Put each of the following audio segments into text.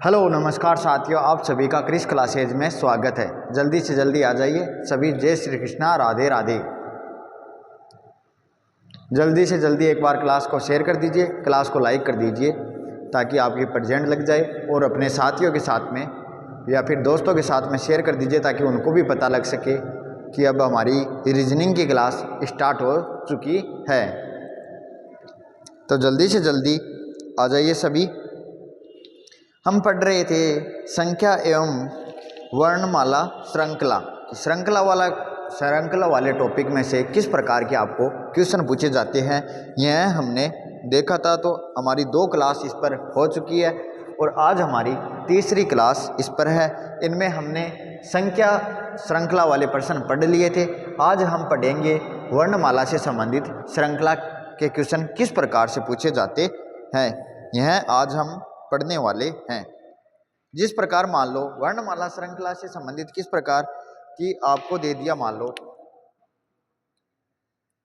Hello नमस्कार साथियों, आप सभी का क्रिस क्लासेज में स्वागत है। जल्दी से जल्दी आ जाइए सभी। जय श्री कृष्णा, राधे राधे। जल्दी से जल्दी एक बार क्लास को शेयर कर दीजिए, क्लास को लाइक कर दीजिए ताकि आपकी प्रेजेंट लग जाए, और अपने साथियों के साथ में या फिर दोस्तों के साथ में शेयर कर दीजिए ताकि उनको भी पता लग सके कि अब हमारी रीजनिंग की क्लास स्टार्ट हो चुकी है। तो जल्दी से जल्दी आ जाइए सभी। हम पढ़ रहे थे संख्या एवं वर्णमाला श्रृंखला वाले टॉपिक में से किस प्रकार के आपको क्वेश्चन पूछे जाते हैं, यह हमने देखा था। तो हमारी 2 क्लास इस पर हो चुकी है और आज हमारी तीसरी क्लास इस पर है। इनमें हमने संख्या श्रृंखला वाले प्रश्न पढ़ लिए थे। आज हम पढ़ेंगे वर्णमाला से संबंधित श्रृंखला के क्वेश्चन किस प्रकार से पूछे जाते हैं, यह आज हम पढ़ने वाले हैं। जिस प्रकार मान लो वर्णमाला श्रृंखला से संबंधित किस प्रकार की आपको दे दिया, मान लो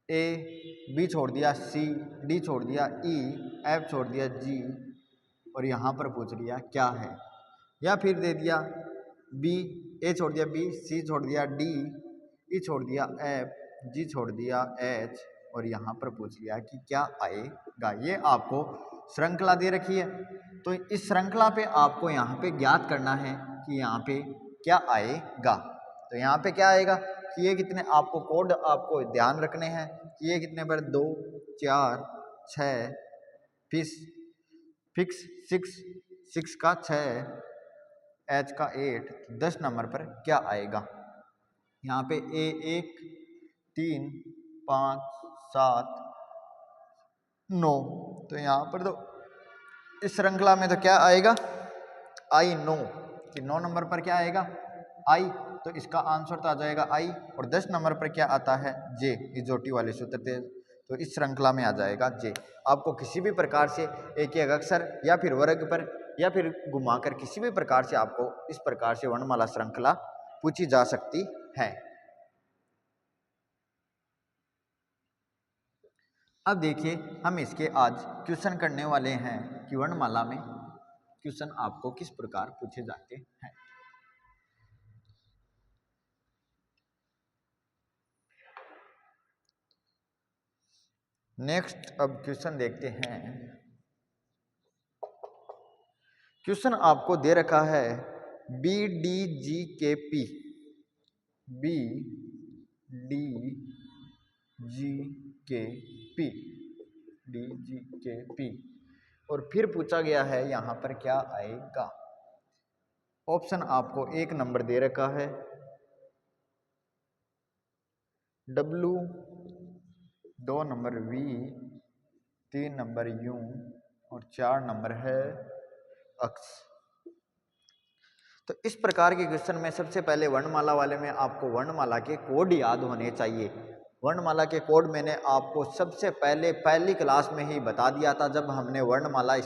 ए, बी छोड़ दिया सी, डी छोड़ दिया ई, एफ छोड़ दिया जी, और यहाँ पर पूछ लिया क्या है। या फिर दे दिया बी, ए छोड़ दिया बी, सी छोड़ दिया डी, ई छोड़ दिया एफ, जी छोड़ दिया एच, और यहाँ पर पूछ लिया कि क्या आएगा। ये आपको श्रृंखला दे रखी है। तो इस श्रृंखला पे आपको यहाँ पे ज्ञात करना है कि यहाँ पे क्या आएगा। तो यहाँ पे क्या आएगा कि ये कितने आपको कोड आपको ध्यान रखने हैं कि ये कितने पर 2, 4, 6, फिक्स 6 का 6, एच का 8, 10 नंबर पर क्या आएगा। यहाँ पे ए 1, 3, 5, 7, 9, तो यहाँ पर तो इस श्रृंखला में तो क्या आएगा आई 9, कि 9 नंबर पर क्या आएगा आई, तो इसका आंसर तो आ जाएगा आई। और 10 नंबर पर क्या आता है जे, इजोटी वाले सूत्र थे, तो इस श्रृंखला में आ जाएगा जे। आपको किसी भी प्रकार से एक एक अक्षर या फिर वर्ग पर या फिर घुमाकर किसी भी प्रकार से आपको इस प्रकार से वर्णमाला श्रृंखला पूछी जा सकती है। अब देखिए हम इसके आज क्वेश्चन करने वाले हैं कि वर्णमाला में क्वेश्चन आपको किस प्रकार पूछे जाते हैं। नेक्स्ट अब क्वेश्चन देखते हैं। क्वेश्चन आपको दे रखा है बी डी जी के पी, बी डी जी के पी, डी जी के पी, और फिर पूछा गया है यहाँ पर क्या आएगा। ऑप्शन आपको 1 नंबर दे रखा है W, 2 number V, 3 number U, और 4 नंबर है अक्स। तो इस प्रकार के क्वेश्चन में सबसे पहले वर्णमाला वाले में आपको वर्णमाला के कोड याद होने चाहिए। वर्णमाला के कोड मैंने आपको सबसे पहले पहली क्लास में ही बता दिया था, जब हमने वर्णमाला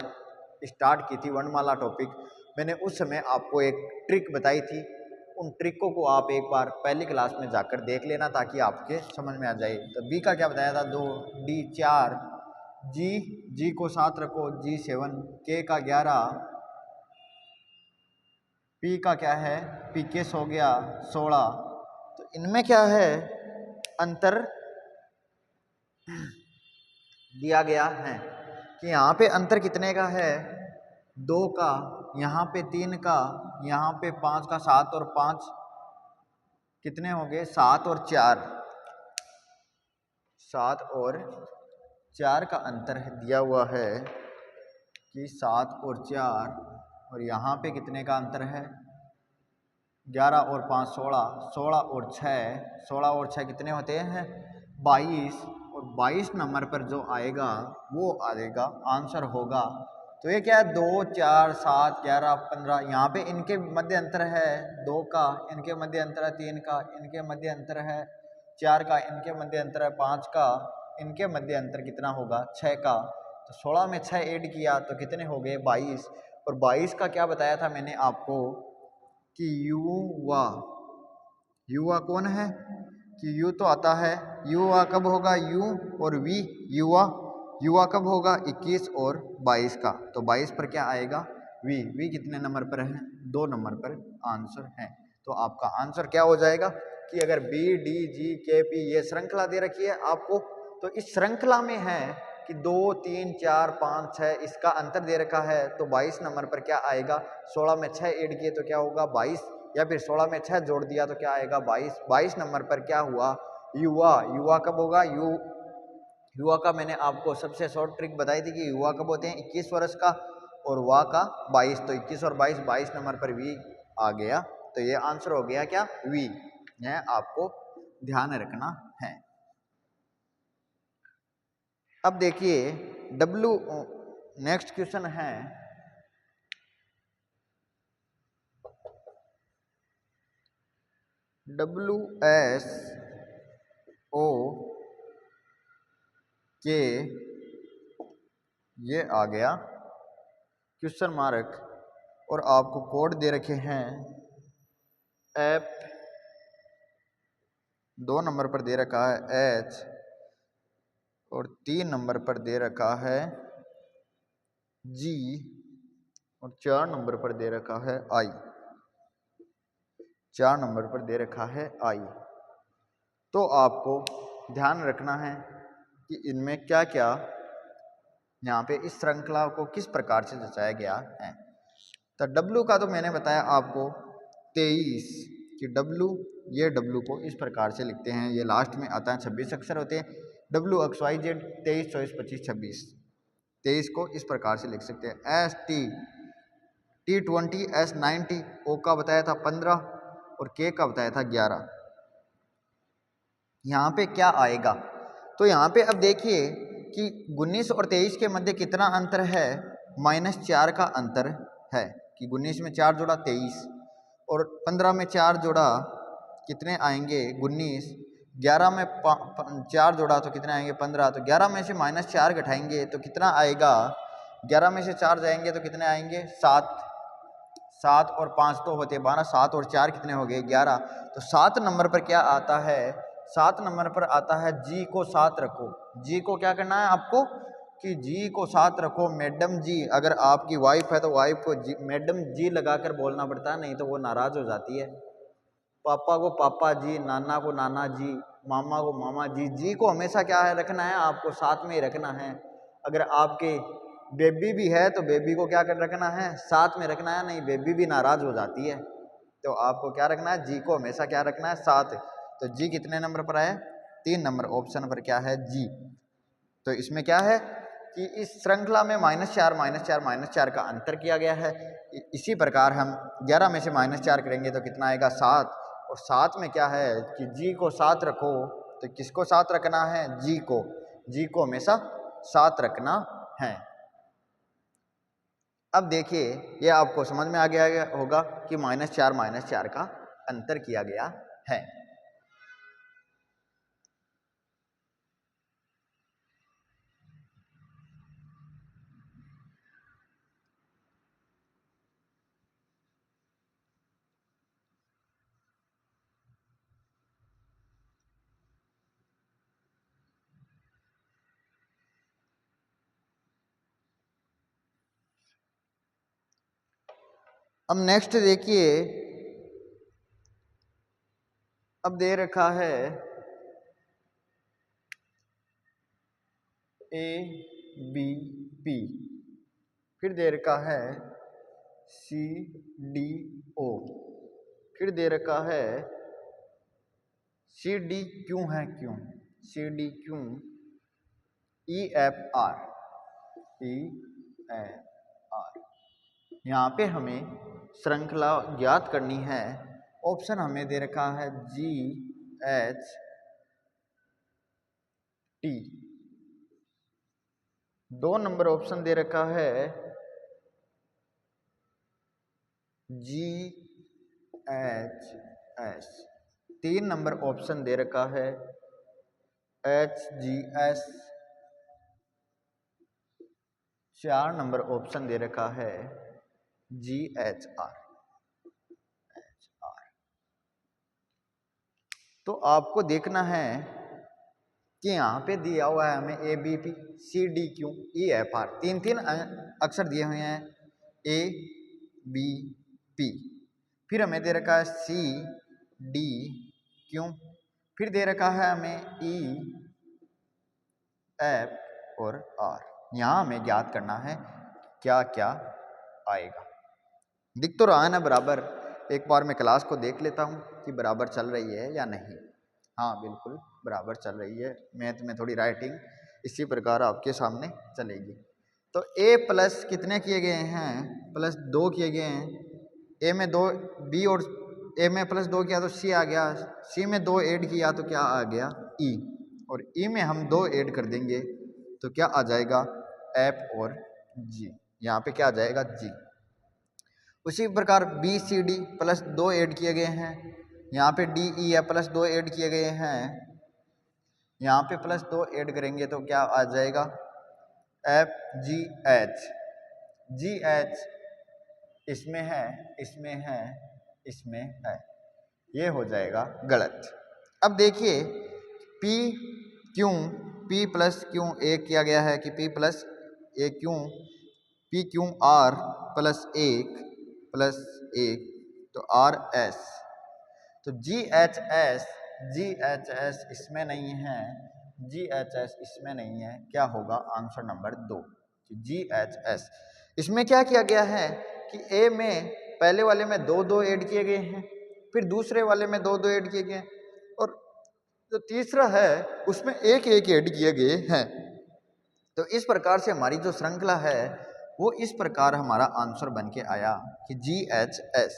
स्टार्ट की थी, वर्णमाला टॉपिक। मैंने उस समय आपको एक ट्रिक बताई थी। उन ट्रिकों को आप एक बार पहली क्लास में जाकर देख लेना ताकि आपके समझ में आ जाए। तो बी का क्या बताया था 2, डी 4, जी को 7 रखो, जी 7, के का 11, पी का क्या है पी केस हो गया 16। तो इनमें क्या है अंतर दिया गया है कि यहाँ पे अंतर कितने का है 2 का, यहाँ पे 3 का, यहाँ पे 5 का। 7 और 5 कितने हो गए 7 और 4, 7 और 4 का अंतर है दिया हुआ है कि 7 और 4, और यहाँ पे कितने का अंतर है 11 और 5 16, 16 और 6, 16 और 6 कितने होते हैं 22, और 22 नंबर पर जो आएगा वो आएगा आंसर होगा। तो ये क्या है 2, 4, 7, 11, 15, यहाँ पे इनके मध्य अंतर है 2 का, इनके मध्य अंतर है 3 का, इनके मध्य अंतर है 4 का, इनके मध्य अंतर है 5 का, इनके मध्य अंतर कितना होगा 6 का। तो 16 में 6 ऐड किया तो कितने हो गए 22, और 22 का क्या बताया था मैंने आपको कि युवा कौन है कि यू तो आता है, युवा कब होगा यू और वी, युवा कब होगा 21 और 22 का। तो 22 पर क्या आएगा वी कितने नंबर पर है? 2 नंबर पर आंसर है। तो आपका आंसर क्या हो जाएगा कि अगर बी डी जी के पी ये श्रृंखला दे रखी है आपको, तो इस श्रृंखला में है कि 2 3 4 5 6 इसका अंतर दे रखा है, तो 22 नंबर पर क्या आएगा? 16 में 6 ऐड किए तो क्या होगा? 22, या फिर 16 में 6 जोड़ दिया तो क्या आएगा? 22। 22 नंबर पर क्या हुआ? युवा। युवा कब होगा? युवा का मैंने आपको सबसे शॉर्ट ट्रिक बताई थी कि युवा कब होते हैं? 21 वर्ष का, और वा का 22, तो 21 और 22, 22 नंबर पर वी आ गया। तो ये आंसर हो गया क्या? वी। यह आपको ध्यान रखना है। अब देखिए डब्लू, नेक्स्ट क्वेश्चन है WSO के, ये आ गया क्वेश्चन मार्क, और आपको कोड दे रखे हैं F, 2 नंबर पर दे रखा है H, और 3 नंबर पर दे रखा है G, और 4 नंबर पर दे रखा है I। 4 नंबर पर दे रखा है I। तो आपको ध्यान रखना है कि इनमें क्या क्या, यहाँ पे इस श्रृंखला को किस प्रकार से दर्शाया गया है। तो W का तो मैंने बताया आपको 23 कि W, ये W को इस प्रकार से लिखते हैं, ये लास्ट में आता है, 26 अक्षर होते हैं। WXYZ 23 24 25 26, 23 को इस प्रकार से लिख सकते हैं। ST T20 S90, O का बताया था 15 और K का बताया था 11। यहाँ पे क्या आएगा? तो यहाँ पे अब देखिए कि 19 और 23 के मध्य कितना अंतर है? -4 का अंतर है कि 19 में 4 जोड़ा 23, और 15 में 4 जोड़ा कितने आएंगे? 19। 11 में 4 जोड़ा तो कितने आएंगे? 15। तो 11 में से -4 घटाएंगे तो कितना आएगा? 11 में से 4 जाएंगे तो कितने आएंगे? 7। 7 और 5 तो होते 12, 7 और 4 कितने हो गए? 11। तो 7 नंबर पर क्या आता है? 7 नंबर पर आता है जी को साथ रखो। जी को क्या करना है आपको? कि जी को साथ रखो। मैडम जी, अगर आपकी वाइफ है तो वाइफ को जी, मैडम जी लगाकर बोलना पड़ता है, नहीं तो वो नाराज हो जाती है। पापा को पापा जी, नाना को नाना जी, मामा को मामा जी। जी को हमेशा क्या है रखना है? आपको साथ में ही रखना है। अगर आपके बेबी भी है तो बेबी को क्या कर रखना है? साथ में रखना है, नहीं बेबी भी नाराज हो जाती है। तो आपको क्या रखना है? जी को हमेशा क्या रखना है? साथ। तो जी कितने नंबर पर है? 3 नंबर ऑप्शन पर क्या है? जी। तो इसमें क्या है कि इस श्रृंखला में -4 -4 -4 का अंतर किया गया है। इसी प्रकार हम 11 में से -4 करेंगे तो कितना आएगा? 7। और 7 में क्या है कि जी को साथ रखो, तो किसको साथ रखना है? जी को। जी को हमेशा साथ रखना है। अब देखिए ये आपको समझ में आ गया होगा कि -4 -4 का अंतर किया गया है। अब नेक्स्ट देखिए, अब दे रखा है ABP, फिर दे रखा है CDO, फिर दे रखा है CDQ है क्यों? CDQ EFR, EFR। यहाँ पे हमें श्रृंखला ज्ञात करनी है। ऑप्शन हमें दे रखा है GHT, 2 नंबर ऑप्शन दे रखा है GHS, 3 नंबर ऑप्शन दे रखा है HGS, 4 नंबर ऑप्शन दे रखा है GHR। तो आपको देखना है कि यहाँ पे दिया हुआ है हमें ABP, CDQ, EFR, 3 अक्षर दिए हुए हैं। ए बी पी, फिर हमें दे रखा है सी डी क्यू, फिर दे रखा है हमें ई एफ और आर। यहाँ हमें ज्ञात करना है क्या क्या आएगा। दिख तो रहा है ना बराबर। एक बार मैं क्लास को देख लेता हूँ कि बराबर चल रही है या नहीं। हाँ बिल्कुल बराबर चल रही है। मैथ में थोड़ी राइटिंग इसी प्रकार आपके सामने चलेगी। तो ए प्लस कितने किए गए हैं, प्लस 2 किए गए हैं। ए में 2, बी और ए में प्लस 2 किया तो सी आ गया, सी में 2 ऐड किया तो क्या आ गया ई, और ई में हम 2 ऐड कर देंगे तो क्या आ जाएगा एफ और जी। यहाँ पे क्या आ जाएगा जी। उसी प्रकार B C D plus 2 add किए गए हैं, यहाँ पे डी ई है प्लस 2 ऐड किए गए हैं, यहाँ पे प्लस 2 ऐड करेंगे तो क्या आ जाएगा एफ जी एच। जी एच इसमें है, इसमें है, इसमें है, ये हो जाएगा गलत। अब देखिए पी क्यों, पी प्लस क्यों ए किया गया है कि पी प्लस ए क्यों, पी क्यों आर प्लस एक तो आर एस, तो जी एच एस इसमें नहीं है, जी एच एस इसमें नहीं है, क्या होगा आंसर नंबर 2 जी एच एस। इसमें क्या किया गया है कि ए में पहले वाले में 2 ऐड किए गए हैं, फिर दूसरे वाले में 2 ऐड किए गए, और जो तीसरा है उसमें 1 ऐड किए गए हैं। तो इस प्रकार से हमारी जो श्रृंखला है वो इस प्रकार हमारा आंसर बन के आया कि जी एच एस।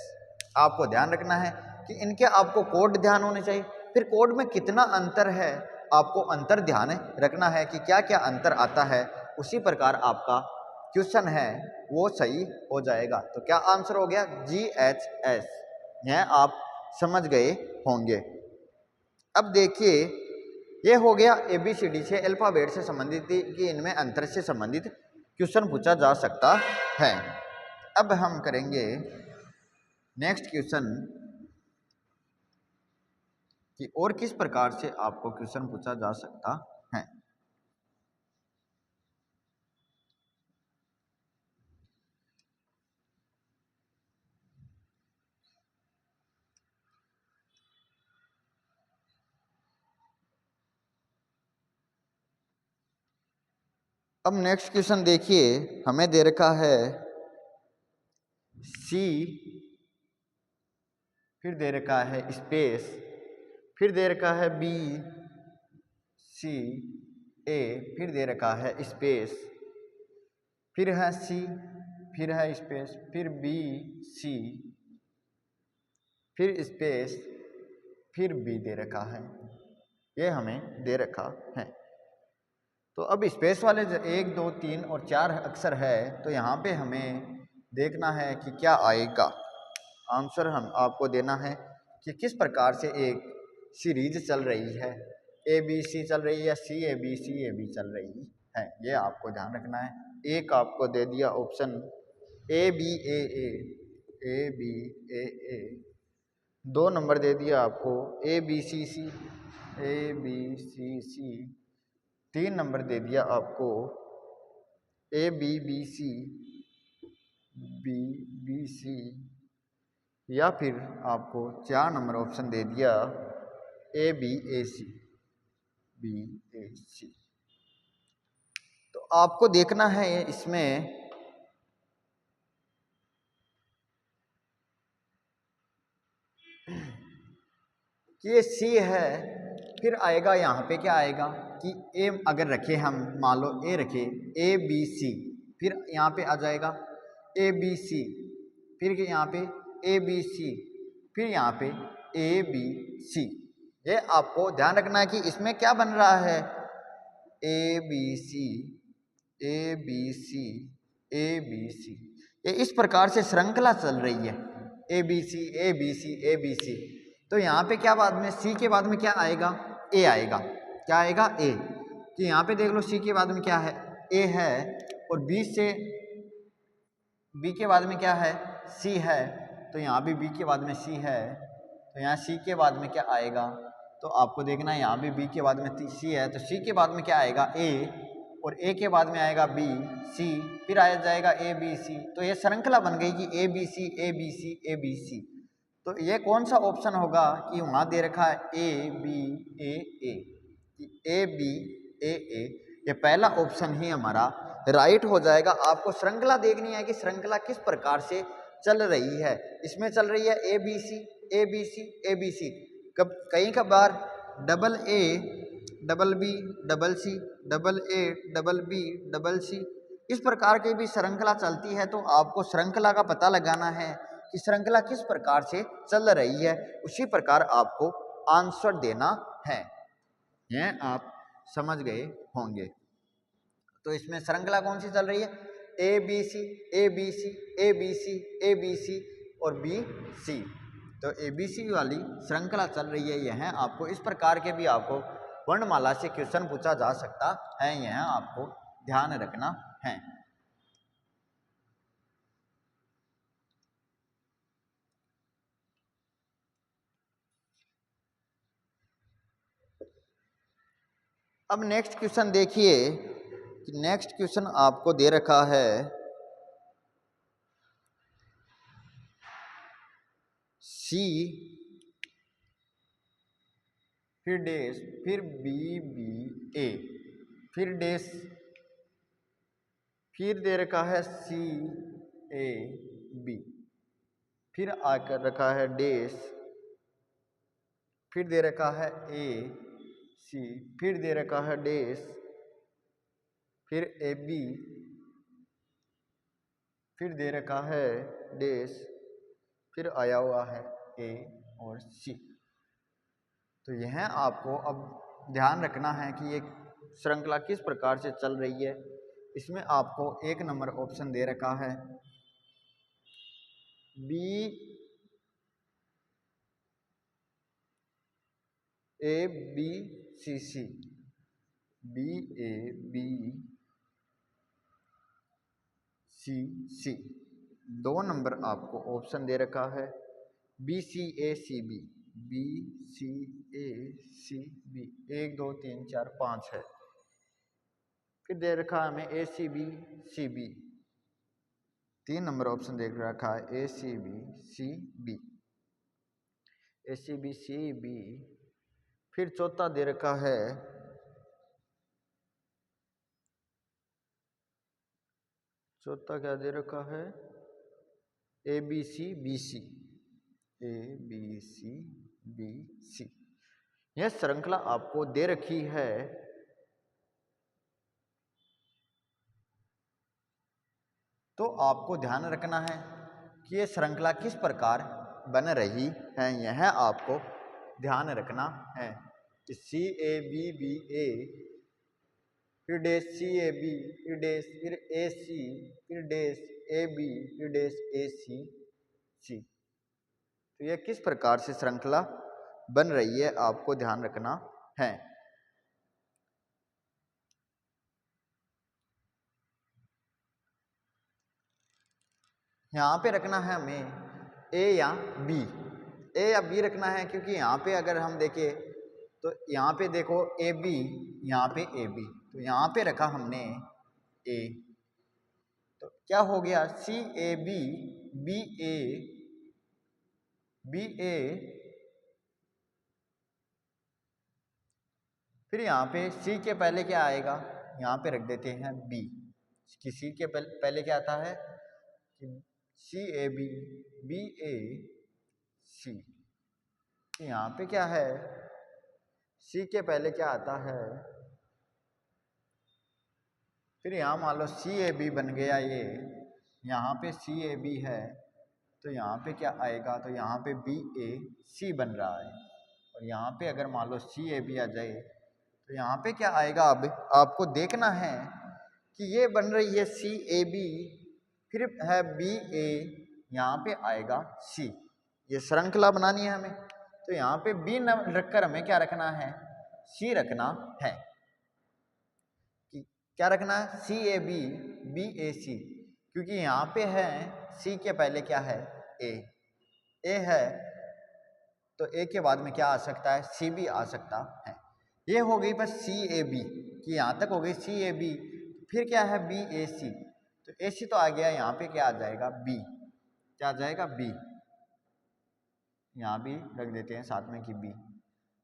आपको ध्यान रखना है कि इनके आपको कोड ध्यान होने चाहिए, फिर कोड में कितना अंतर है आपको अंतर ध्यान रखना है कि क्या क्या अंतर आता है, उसी प्रकार आपका क्वेश्चन है वो सही हो जाएगा। तो क्या आंसर हो गया जी एच एस, यह आप समझ गए होंगे। अब देखिए ये हो गया ABCD से अल्फाबेट से संबंधित कि इनमें अंतर से संबंधित क्वेश्चन पूछा जा सकता है। अब हम करेंगे नेक्स्ट क्वेश्चन कि और किस प्रकार से आपको क्वेश्चन पूछा जा सकता है। अब नेक्स्ट क्वेश्चन देखिए, हमें दे रखा है C, फिर दे रखा है स्पेस, फिर दे रखा है B C A, फिर दे रखा है स्पेस, फिर है C, फिर है स्पेस, फिर B C, फिर स्पेस, फिर B दे रखा है, ये हमें दे रखा है। तो अब स्पेस वाले 1 2 3 और 4 अक्षर है, तो यहाँ पे हमें देखना है कि क्या आएगा। आंसर हम आपको देना है कि किस प्रकार से एक सीरीज चल रही है, ABC चल रही है, CAB चल रही है, ये आपको ध्यान रखना है। एक आपको दे दिया ऑप्शन ABAA, 2 नंबर दे दिया आपको ABCC, 3 नंबर दे दिया आपको ABC, या फिर आपको 4 नंबर ऑप्शन दे दिया ABAC। तो आपको देखना है इसमें कि ये C है, फिर आएगा यहाँ पे क्या आएगा कि A अगर रखे हम, मान लो A रखे ABC, फिर यहाँ पे आ जाएगा ABC, फिर यहाँ पे ABC, फिर यहाँ पे ABC। ये आपको ध्यान रखना है कि इसमें क्या बन रहा है ABC, ये इस प्रकार से श्रृंखला चल रही है ABC। तो यहाँ पे क्या बाद में C के बाद में क्या आएगा A आएगा, क्या आएगा A, कि यहाँ पे देख लो C के बाद में क्या है A है, और B के बाद में क्या है C है, तो यहाँ भी B के बाद में C है, तो यहाँ C के बाद में क्या आएगा, तो आपको देखना है यहाँ भी B के बाद में C है, तो C के बाद में क्या आएगा A, और ए के बाद में आएगा बी सी, फिर आ जाएगा ए बी सी। तो ये श्रृंखला बन गई कि A B C A B C A B C. तो ये कौन सा ऑप्शन होगा कि वहाँ दे रखा है ए बी ए बी ए, ये पहला ऑप्शन ही हमारा राइट हो जाएगा। आपको श्रृंखला देखनी है कि श्रृंखला किस प्रकार से चल रही है। इसमें चल रही है A B C A B C A B C, कब कई बार double A double B double C double A double B double C, इस प्रकार की भी श्रृंखला चलती है। तो आपको श्रृंखला का पता लगाना है कि श्रृंखला किस प्रकार से चल रही है, उसी प्रकार आपको आंसर देना है। यह आप समझ गए होंगे। तो इसमें श्रृंखला कौन सी चल रही है, A B C A B C A B C A B C और बी सी। तो ए बी सी वाली श्रृंखला चल रही है। यह आपको इस प्रकार के भी आपको वर्णमाला से क्वेश्चन पूछा जा सकता है, यह आपको ध्यान रखना है। अब नेक्स्ट क्वेश्चन देखिए कि नेक्स्ट क्वेश्चन आपको दे रखा है सी फिर डैश फिर बी बी ए फिर डैश, फिर दे रखा है सी ए बी, फिर आकर रखा है डैश, फिर दे रखा है ए सी, फिर दे रखा है डैश, फिर ए बी, फिर दे रखा है डैश, फिर आया हुआ है ए और सी। तो यह आपको अब ध्यान रखना है कि ये श्रृंखला किस प्रकार से चल रही है। इसमें आपको एक नंबर ऑप्शन दे रखा है B A B C C, B A B C C. 2 number आपको ऑप्शन दे रखा है B C A C B, B C A C B, 1 2 3 4 5 है। फिर दे रखा है हमें A C B C B, 3 number option देख रखा है A C B C B, A C B C B. फिर चौथा दे रखा है चौथा क्या दे रखा है A B C B C, A B C B C. यह श्रृंखला आपको दे रखी है। तो आपको ध्यान रखना है कि ये श्रृंखला किस प्रकार बन रही है, यह आपको ध्यान रखना है कि सी ए बी ए, फिर डैश सी ए बी, फिर डैश, फिर ए सी, फिर डैश ए बी, फिर डैश ए सी सी। तो यह किस प्रकार से श्रृंखला बन रही है आपको ध्यान रखना है। यहाँ पे रखना है हमें ए या बी, ए या बी रखना है, क्योंकि यहाँ पे अगर हम देखें तो यहाँ पे देखो ए बी, यहाँ पे ए बी, तो यहाँ पे रखा हमने ए, तो क्या हो गया C A B B A B A, फिर यहाँ पे सी के पहले क्या आएगा, यहाँ पे रख देते हैं बी, कि सी के पहले क्या आता है कि C A B B A सी। यहाँ पे क्या है सी के पहले क्या आता है, फिर यहाँ मान लो सी ए बी बन गया, ये यहाँ पे सी ए बी है, तो यहाँ पे क्या आएगा, तो यहाँ पे बी ए सी बन रहा है। और यहाँ पे अगर मान लो सी ए बी आ जाए तो यहाँ पे क्या आएगा, अब आपको देखना है कि ये बन रही है सी ए बी, फिर है बी ए, यहाँ पे आएगा सी, ये श्रृंखला बनानी है हमें। तो यहाँ पे बी न रखकर हमें क्या रखना है, सी रखना है। कि क्या रखना है, सी ए बी बी ए सी, क्योंकि यहाँ पे है सी के पहले क्या है ए है, तो ए के बाद में क्या आ सकता है, सी भी आ सकता है। ये हो गई बस सी ए बी, कि यहाँ तक हो गई सी ए बी। फिर क्या है बी ए सी, तो ए सी तो आ गया, यहाँ पे क्या आ जाएगा बी, क्या आ जाएगा बी, यहाँ भी रख देते हैं साथ में कि बी।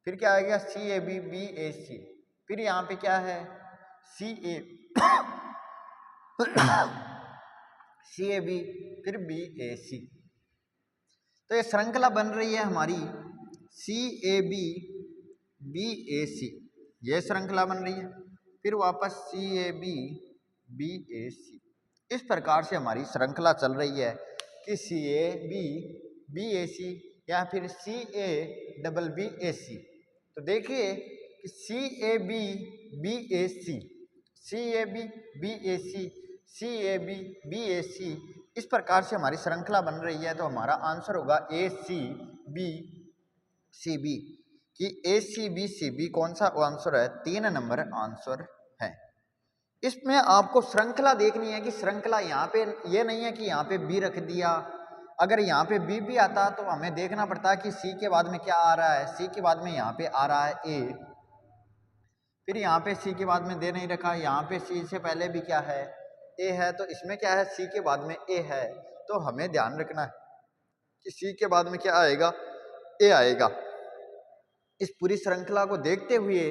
फिर क्या आ गया C A B, B A सी, फिर यहाँ पे क्या है सी ए सी ए बी, फिर बी ए सी। तो ये श्रृंखला बन रही है हमारी सी ए बी बी ए सी, ये श्रृंखला बन रही है। फिर वापस सी A B B A C, इस प्रकार से हमारी श्रृंखला चल रही है कि C A B B A सी या फिर सी ए डबल बी ए सी। तो देखिए कि C A B B A C, C A B B A C, C A B B A C, इस प्रकार से हमारी श्रृंखला बन रही है। तो हमारा आंसर होगा ए सी बी सी बी, कि ए सी बी सी बी कौन सा आंसर है, 3 नंबर आंसर है। इसमें आपको श्रृंखला देखनी है कि श्रृंखला यहाँ पे ये नहीं है कि यहाँ पे बी रख दिया, अगर यहाँ पे बी भी आता तो हमें देखना पड़ता है कि सी के बाद में क्या आ रहा है, सी के बाद में यहाँ पे आ रहा है ए, फिर यहाँ पे सी के बाद में दे नहीं रखा, यहाँ पे सी से पहले भी क्या है ए है, तो इसमें क्या है सी के बाद में ए है। तो हमें ध्यान रखना है कि सी के बाद में क्या आएगा, ए आएगा। इस पूरी श्रृंखला को देखते हुए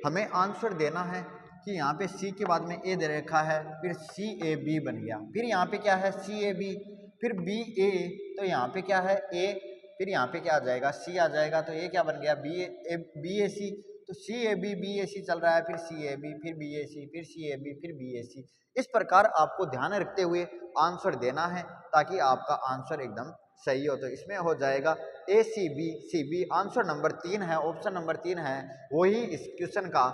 हमें आंसर देना है कि यहाँ पे सी के बाद में ए दे रखा है, फिर सी ए बी बन गया, फिर यहाँ पे क्या है सी ए बी, फिर बी ए, तो यहाँ पे क्या है ए, फिर यहाँ पे क्या आ जाएगा सी आ जाएगा, तो ये क्या बन गया बी ए सी। तो सी ए बी बी ए सी चल रहा है, फिर सी ए बी, फिर बी ए सी, फिर सी ए बी, फिर बी ए सी। इस प्रकार आपको ध्यान रखते हुए आंसर देना है ताकि आपका आंसर एकदम सही हो। तो इसमें हो जाएगा ए सी बी, आंसर नंबर 3 है, ऑप्शन नंबर 3 है, वही इस क्वेश्चन का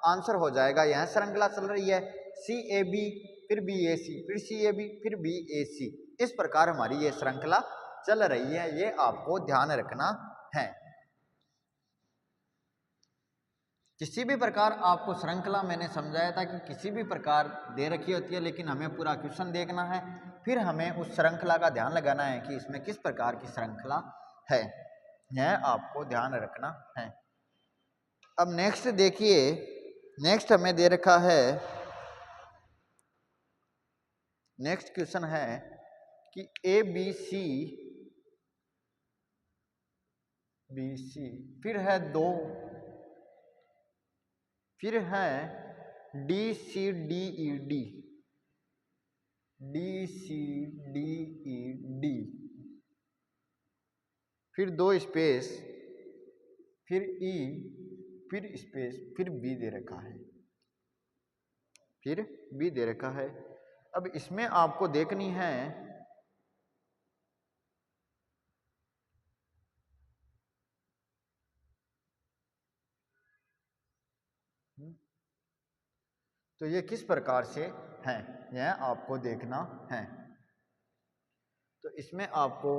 आंसर हो जाएगा। यह श्रृंखला चल रही है सी ए बी, फिर बी ए सी, फिर सी ए बी, फिर बी ए सी, इस प्रकार हमारी ये श्रृंखला चल रही है, ये आपको ध्यान रखना है। किसी भी प्रकार आपको श्रृंखला मैंने समझाया था कि किसी भी प्रकार दे रखी होती है, लेकिन हमें पूरा क्वेश्चन देखना है, फिर हमें उस श्रृंखला का ध्यान लगाना है कि इसमें किस प्रकार की श्रृंखला है, यह आपको ध्यान रखना है। अब नेक्स्ट देखिए, नेक्स्ट हमें दे रखा है, नेक्स्ट क्वेश्चन है कि A B C B C, फिर है 2, फिर है D C D E D, D C D E D, फिर 2 स्पेस, फिर ई, फिर स्पेस, फिर बी दे रखा है, फिर बी दे रखा है। अब इसमें आपको देखनी है तो ये किस प्रकार से है, यह आपको देखना है। तो इसमें आपको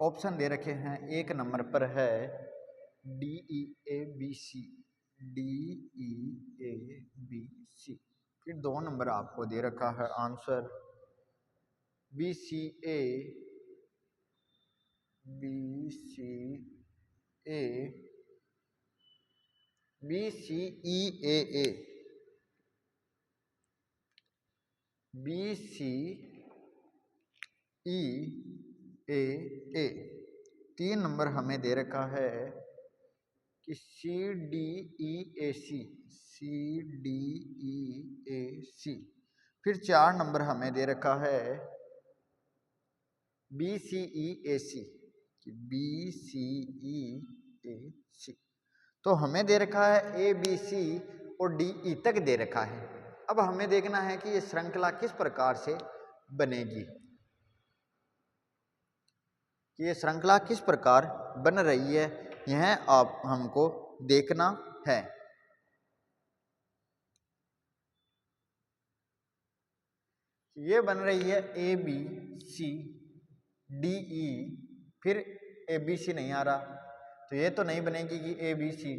ऑप्शन दे रखे हैं, 1 नंबर पर है D E A B C, D E A B C, फिर 2 नंबर आपको दे रखा है answer B C A B C A B C E A A, B C E A A, 3 number हमें दे रखा है कि सी डी ई ए सी, सी डी ई ए सी, फिर 4 नंबर हमें दे रखा है बी सी ई ए सी, बी सी ई ए सी। तो हमें दे रखा है ए बी सी और डी ई तक दे रखा है। अब हमें देखना है कि ये श्रृंखला किस प्रकार से बनेगी, कि ये श्रृंखला किस प्रकार बन रही है, यह आप हमको देखना है। ये बन रही है ए बी सी डी ई, फिर ए बी सी नहीं आ रहा, तो ये तो नहीं बनेगी कि ए बी सी।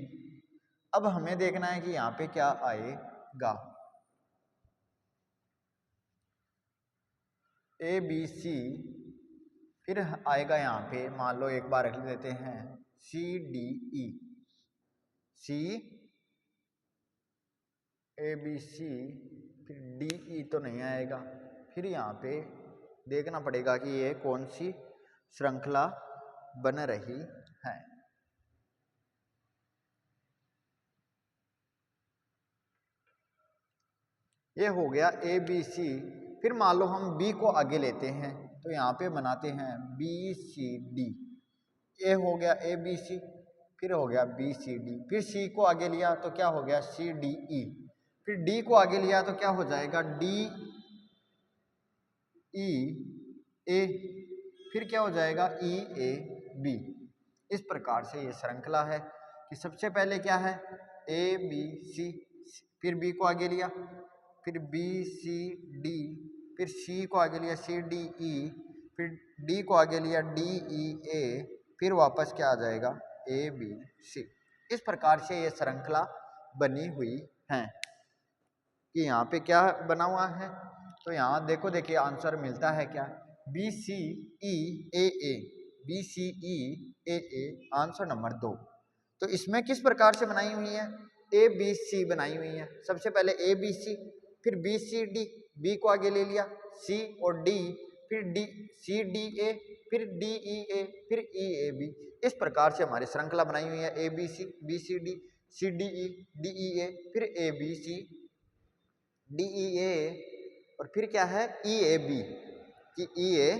अब हमें देखना है कि यहाँ पे क्या आएगा, ए बी सी, फिर आएगा यहाँ पे मान लो एक बार लिख देते हैं सी D E, C A B C फिर डी ई तो नहीं आएगा। फिर यहाँ पे देखना पड़ेगा कि ये कौन सी श्रृंखला बन रही है। ये हो गया ए बी सी। फिर मान लो हम बी को आगे लेते हैं तो यहाँ पे बनाते हैं बी सी डी। ए हो गया ए बी सी, फिर हो गया बी सी डी, फिर सी को आगे लिया तो क्या हो गया सी डी ई, फिर डी को आगे लिया तो क्या हो जाएगा डी ई ए, फिर क्या हो जाएगा ई ए बी। इस प्रकार से ये श्रृंखला है कि सबसे पहले क्या है ए बी सी, फिर बी को आगे लिया, फिर बी सी डी, फिर सी को आगे लिया सी डी ई, फिर डी को आगे लिया डी ई ए, फिर वापस क्या आ जाएगा ए बी सी। इस प्रकार से ये श्रृंखला बनी हुई है कि यहाँ पे क्या बना हुआ है। तो यहाँ देखो देखिए आंसर मिलता है क्या B C E A A, B C E A A, answer number 2। तो इसमें किस प्रकार से बनाई हुई है ए बी सी बनाई हुई है। सबसे पहले ए बी सी, फिर बी सी डी, बी को आगे ले लिया सी और डी, फिर डी सी डी ए, फिर डी ई ए, फिर ई ए बी। इस प्रकार से हमारी श्रृंखला बनाई हुई है A B C D, C D E A, फिर A B C D E ए, और फिर क्या है ई ए बी कि ई ए,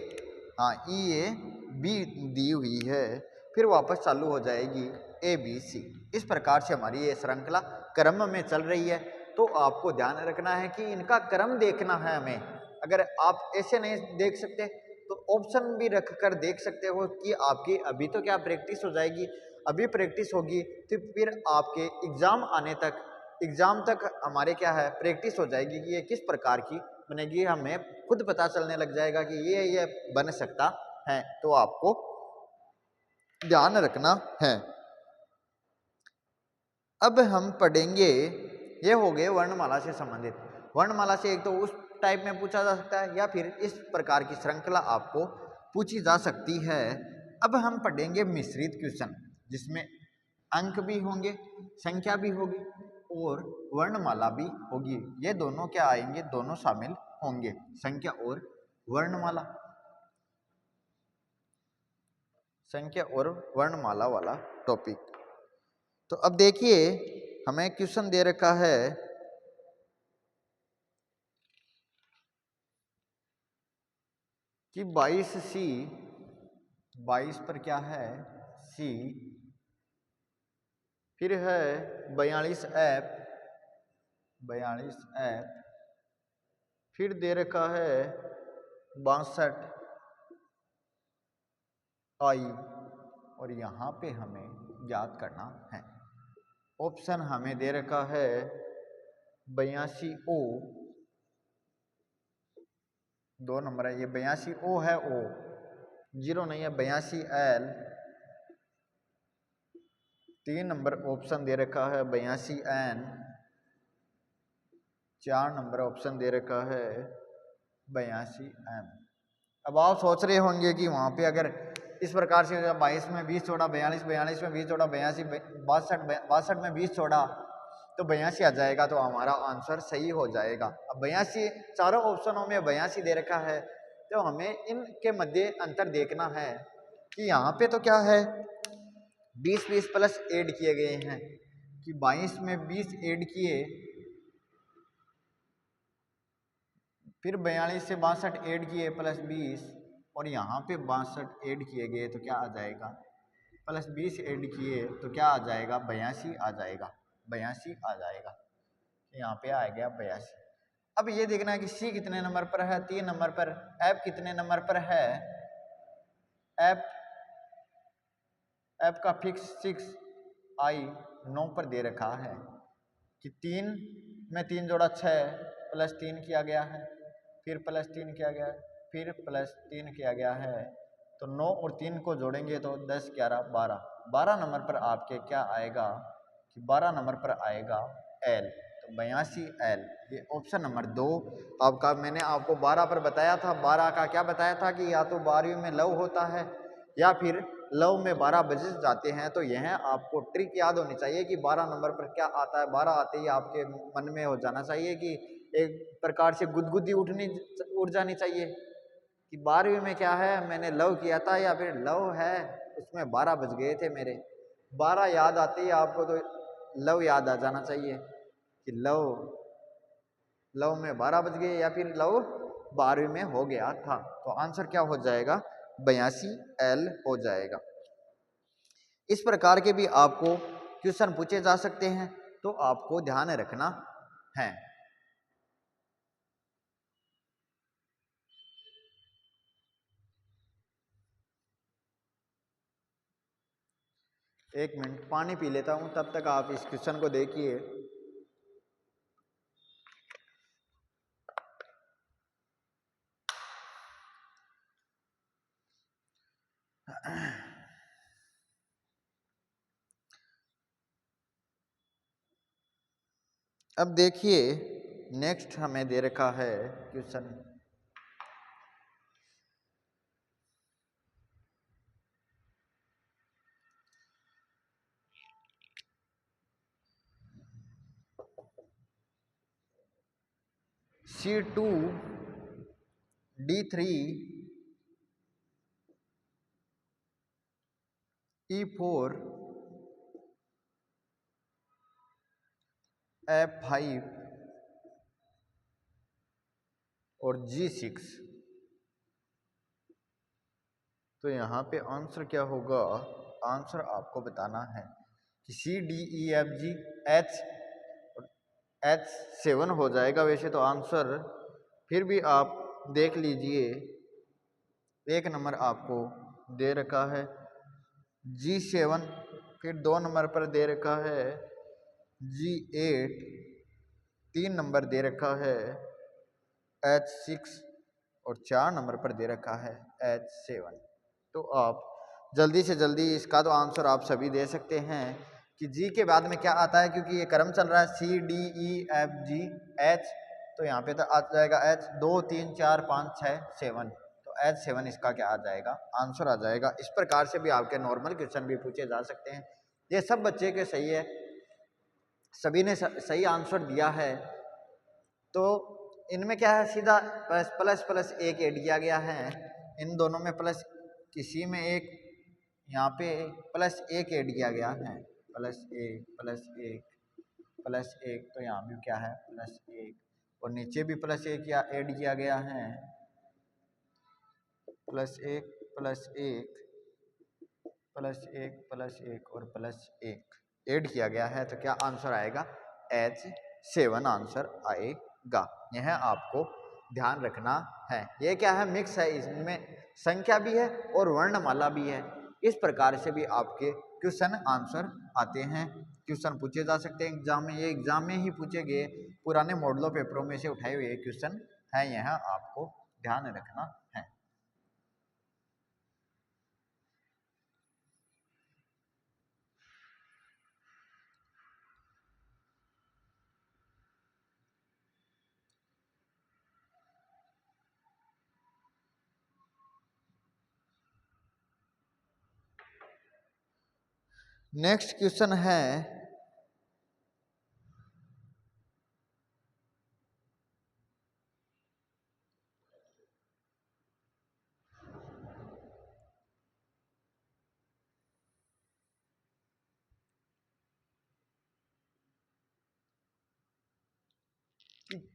हाँ ई ए बी दी हुई है, फिर वापस चालू हो जाएगी ए बी सी। इस प्रकार से हमारी ये श्रृंखला क्रम में चल रही है। तो आपको ध्यान रखना है कि इनका क्रम देखना है हमें। अगर आप ऐसे नहीं देख सकते तो ऑप्शन भी रख कर देख सकते हो कि आपकी अभी तो क्या प्रैक्टिस हो जाएगी, अभी प्रैक्टिस होगी तो फिर आपके एग्ज़ाम तक हमारे क्या है प्रैक्टिस हो जाएगी कि ये किस प्रकार की बनेगी, हमें खुद पता चलने लग जाएगा कि ये बन सकता है। तो आपको ध्यान रखना है। अब हम पढ़ेंगे, ये हो गए वर्णमाला से संबंधित। वर्णमाला से एक तो उस टाइप में पूछा जा सकता है या फिर इस प्रकार की श्रृंखला आपको पूछी जा सकती है। अब हम पढ़ेंगे मिश्रित क्वेश्चन जिसमें अंक भी होंगे, संख्या भी होगी और वर्णमाला भी होगी। ये दोनों क्या आएंगे, दोनों शामिल होंगे, संख्या और वर्णमाला, संख्या और वर्णमाला वाला टॉपिक। तो अब देखिए हमें क्वेश्चन दे रखा है कि 22C, 22 पर क्या है C, फिर है 42F, 42F, फिर दे रखा है 62I और यहाँ पे हमें याद करना है। ऑप्शन हमें दे रखा है 82O, 2 नंबर है ये 82O है, O 0 नहीं है, 82L, 3 नंबर ऑप्शन दे रखा है 82N, 4 नंबर ऑप्शन दे रखा है 82M। अब आप सोच रहे होंगे कि वहाँ पे अगर इस प्रकार से 22 में 20 जोड़ा 42, 42 में 20 जोड़ा 82, 62 में 20 जोड़ा तो 82 आ जाएगा, तो हमारा आंसर सही हो जाएगा। अब 82 चारों ऑप्शनों में 82 दे रखा है तो हमें इनके मध्य अंतर देखना है कि यहाँ पे तो क्या है 20 प्लस ऐड किए गए हैं कि 22 में 20 ऐड किए, फिर 42 से 62 ऐड किए प्लस 20 और यहाँ पे 62 ऐड किए गए तो क्या आ जाएगा प्लस 20 ऐड किए तो क्या आ जाएगा 82 आ जाएगा, 82 आ जाएगा। यहाँ पे आ गया 82। अब ये देखना है कि सी कितने नंबर पर है, 3 नंबर पर। एफ कितने नंबर पर है, एफ का फिक्स 6, आई 9 पर दे रखा है कि 3 में 3 जोड़ा 6 प्लस 3 किया गया है, फिर प्लस 3 किया गया है, फिर प्लस 3 किया गया है, तो 9 और 3 को जोड़ेंगे तो 10, 11, 12। 12 नंबर पर आपके क्या आएगा कि 12 नंबर पर आएगा एल, तो 82L। ये ऑप्शन नंबर 2 आपका। मैंने आपको 12 पर बताया था, 12 का क्या बताया था कि या तो 12वीं में लव होता है या फिर लव में 12 बज जाते हैं। तो यह आपको ट्रिक याद होनी चाहिए कि 12 नंबर पर क्या आता है। 12 आते ही आपके मन में हो जाना चाहिए कि एक प्रकार से गुदगुदी उठ जानी चाहिए कि 12वीं में क्या है, मैंने लव किया था या फिर लव है, उसमें 12 बज गए थे मेरे। 12 याद आते ही आपको तो लव याद आ जाना चाहिए कि लव में 12 बज गए या फिर लव 12वीं में हो गया था। तो आंसर क्या हो जाएगा, 82L हो जाएगा। इस प्रकार के भी आपको क्वेश्चन पूछे जा सकते हैं, तो आपको ध्यान रखना है। एक मिनट पानी पी लेता हूं, तब तक आप इस क्वेश्चन को देखिए। अब देखिए नेक्स्ट हमें दे रखा है क्वेश्चन। C2D3 E4 F5 और G6। तो यहाँ पे आंसर क्या होगा, आंसर आपको बताना है कि C D E F G H7 हो जाएगा वैसे तो आंसर, फिर भी आप देख लीजिए। एक नंबर आपको दे रखा है G7, फिर 2 नंबर पर दे रखा है G8, 3 नंबर दे रखा है H6 और 4 नंबर पर दे रखा है H7। तो आप जल्दी से जल्दी इसका तो आंसर आप सभी दे सकते हैं कि जी के बाद में क्या आता है, क्योंकि ये क्रम चल रहा है C D E F G H, तो यहाँ पे तो आ जाएगा H, 2 3 4 5 6 7, तो H7 इसका क्या आ जाएगा, आंसर आ जाएगा। इस प्रकार से भी आपके नॉर्मल क्वेश्चन भी पूछे जा सकते हैं। ये सब बच्चे के सही है, सभी ने सही आंसर दिया है। तो इनमें क्या है, सीधा प्लस प्लस प्लस एक ऐड किया गया है, इन दोनों में प्लस, किसी में एक, यहाँ पे प्लस एक ऐड किया गया है, प्लस एक प्लस एक प्लस एक, तो यहाँ भी क्या है प्लस एक, और नीचे भी प्लस एक या ऐड किया गया है, प्लस एक प्लस एक प्लस एक प्लस एक और प्लस एक ऐड किया गया है। तो क्या आंसर आएगा, H7 आंसर आएगा। यह आपको ध्यान रखना है। ये क्या है, मिक्स है, इसमें संख्या भी है और वर्णमाला भी है। इस प्रकार से भी आपके क्वेश्चन आंसर आते हैं, क्वेश्चन पूछे जा सकते हैं एग्जाम में। ये एग्जाम में ही पूछे गए पुराने मॉडलों पेपरों में से उठाए हुए क्वेश्चन है, यह आपको ध्यान रखना है। नेक्स्ट क्वेश्चन है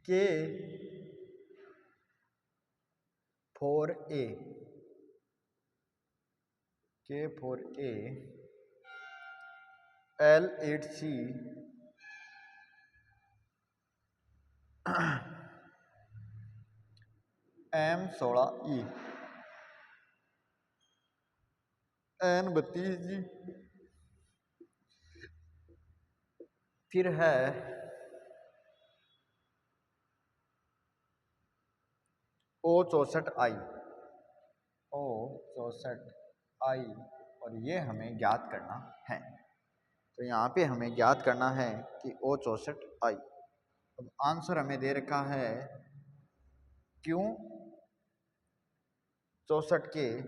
K4A L8C M16E N32G, फिर है O64I और ये हमें ज्ञात करना है। तो यहाँ पे हमें ज्ञात करना है कि O64I। अब आंसर हमें दे रखा है क्यों 64 के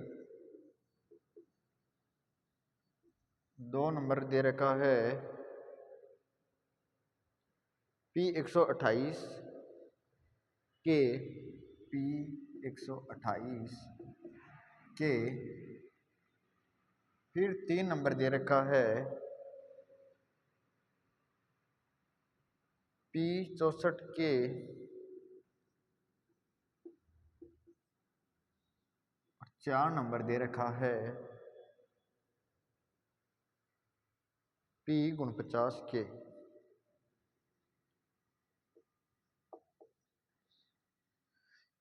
2 नंबर दे रखा है P128 के P 128 के, फिर 3 नंबर दे रखा है P 64 के, और 4 नंबर दे रखा है P 49 के।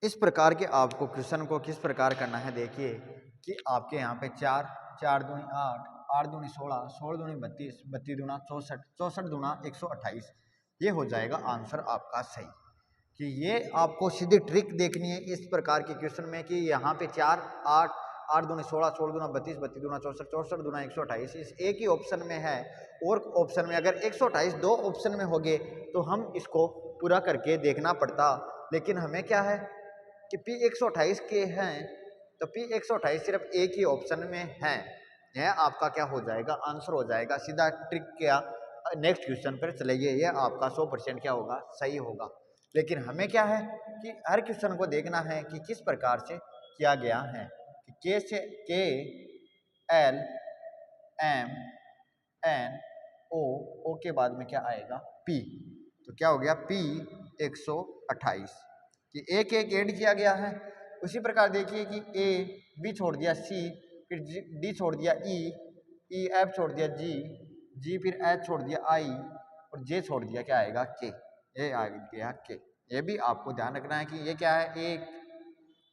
इस प्रकार के आपको क्वेश्चन को किस प्रकार करना है, देखिए कि आपके यहाँ पे 4, 4 दूनी 8, 8 दूनी 16, 16 दूनी 32, 32 दूना 64, 64 दूना 128, ये हो जाएगा आंसर आपका सही। कि ये आपको सीधी ट्रिक देखनी है इस प्रकार के क्वेश्चन में कि यहाँ पे 4, 8, 8 दूनी 16, 16 दूना 32, 32 दूना 64, 64 दूना 128 इस एक ही ऑप्शन में है, और ऑप्शन में अगर 128 दो ऑप्शन में हो गए तो हम इसको पूरा करके देखना पड़ता, लेकिन हमें क्या है कि P 128 के हैं, तो P 128 सिर्फ एक ही ऑप्शन में है, यह आपका क्या हो जाएगा, आंसर हो जाएगा। सीधा ट्रिक क्या, नेक्स्ट क्वेश्चन पर चलेंगे, यह आपका 100% क्या होगा, सही होगा। लेकिन हमें क्या है कि हर क्वेश्चन को देखना है कि किस प्रकार से किया गया है, कि के से के, एल, एम, एन, ओ के बाद में क्या आएगा, पी, तो क्या हो गया P 128 कि एक एक ऐड किया गया है। उसी प्रकार देखिए कि ए बी छोड़ दिया सी, फिर डी छोड़ दिया ई, ई एफ छोड़ दिया जी, जी फिर एच छोड़ दिया आई, और जे छोड़ दिया क्या आएगा के, ये आ गया के। ये भी आपको ध्यान रखना है कि ये क्या है, 1,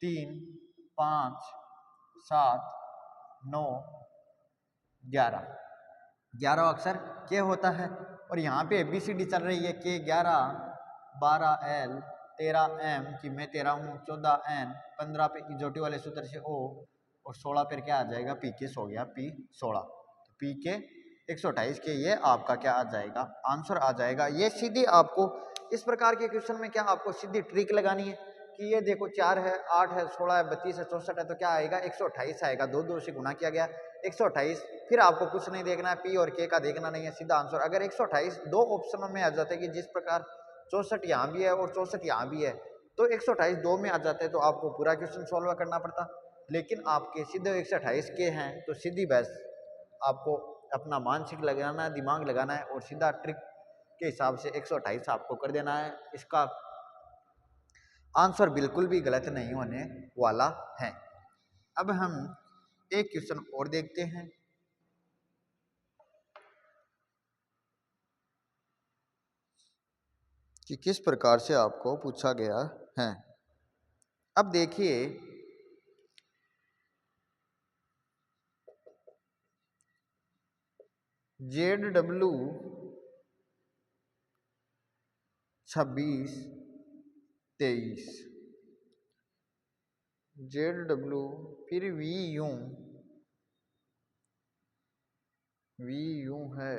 3, 5, 7, 9, 11, 11 अक्सर के होता है। और यहाँ पे ABCD चल रही है के 11, 12 L, 13 M कि मैं 13 हूँ, 14 N, 15 पे इजोटी वाले सूत्र से O, और 16 पर क्या आ जाएगा, P के, सो गया P 16, तो P के 128 के, ये आपका क्या आ जाएगा, आंसर आ जाएगा। ये सीधी आपको इस प्रकार के क्वेश्चन में क्या आपको सीधी ट्रिक लगानी है कि ये देखो 4 है, 8 है, 16 है, 32 है, 64 है, तो क्या आएगा 128 आएगा, 2 2 से गुना किया गया 128, फिर आपको कुछ नहीं देखना है, पी और के का देखना नहीं है, सीधा आंसर। अगर 128 दो ऑप्शनों में आ जाते हैं कि जिस प्रकार 64 यहाँ भी है और 64 यहाँ भी है, तो 128 दो में आ जाते हैं, तो आपको पूरा क्वेश्चन सॉल्व करना पड़ता। लेकिन आपके सीधे 128 के हैं, तो सीधी बस आपको अपना मानसिक लगाना है, दिमाग लगाना है, और सीधा ट्रिक के हिसाब से 128 आपको कर देना है। इसका आंसर बिल्कुल भी गलत नहीं होने वाला है। अब हम एक क्वेश्चन और देखते हैं कि किस प्रकार से आपको पूछा गया है। अब देखिए ZW 26, 23, ZW फिर V यूं है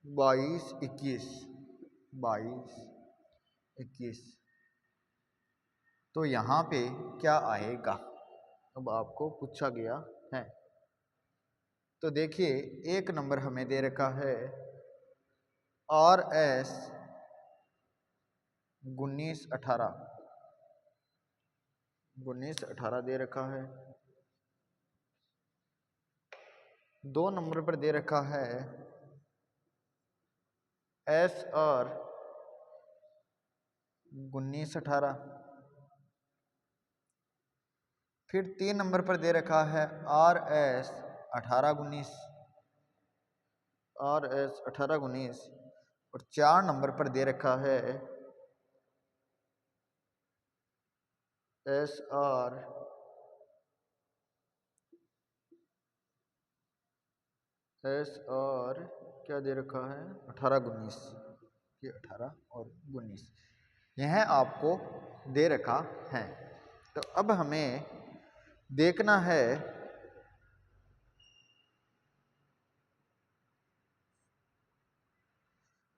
22, 21, 22, 21, तो यहाँ पे क्या आएगा, अब आपको पूछा गया है। तो देखिए एक नंबर हमें दे रखा है RS 19, 18, 19, 18 दे रखा है। 2 नंबर पर दे रखा है SR 19, 18, फिर 3 नंबर पर दे रखा है RS 18, 19, RS 18, 19, और 4 नंबर पर दे रखा है SR क्या दे रखा है 18, 19, ये 18 और 19 यह आपको दे रखा है। तो अब हमें देखना है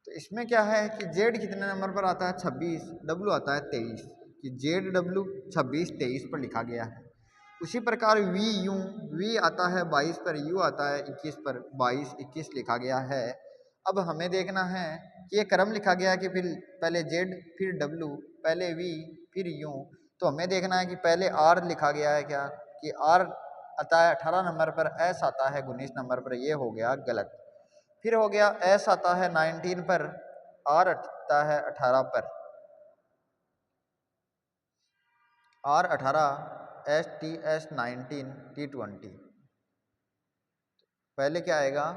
तो इसमें क्या है कि Z कितने नंबर पर आता है 26, W आता है 23, कि ZW 26, 23 पर लिखा गया है। उसी प्रकार V आता है 22 पर, U आता है 21 पर, 22, 21 लिखा गया है। अब हमें देखना है ये क्रम लिखा गया है कि फिर पहले जेड फिर डब्लू पहले वी फिर यू, तो हमें देखना है कि पहले आर लिखा गया है क्या, कि आर आता है 18 नंबर पर, एस आता है 19 नंबर पर, ये हो गया गलत। फिर हो गया एस आता है 19 पर, आर आता है 18 पर, R 18 S T S 19 T 20, पहले क्या आएगा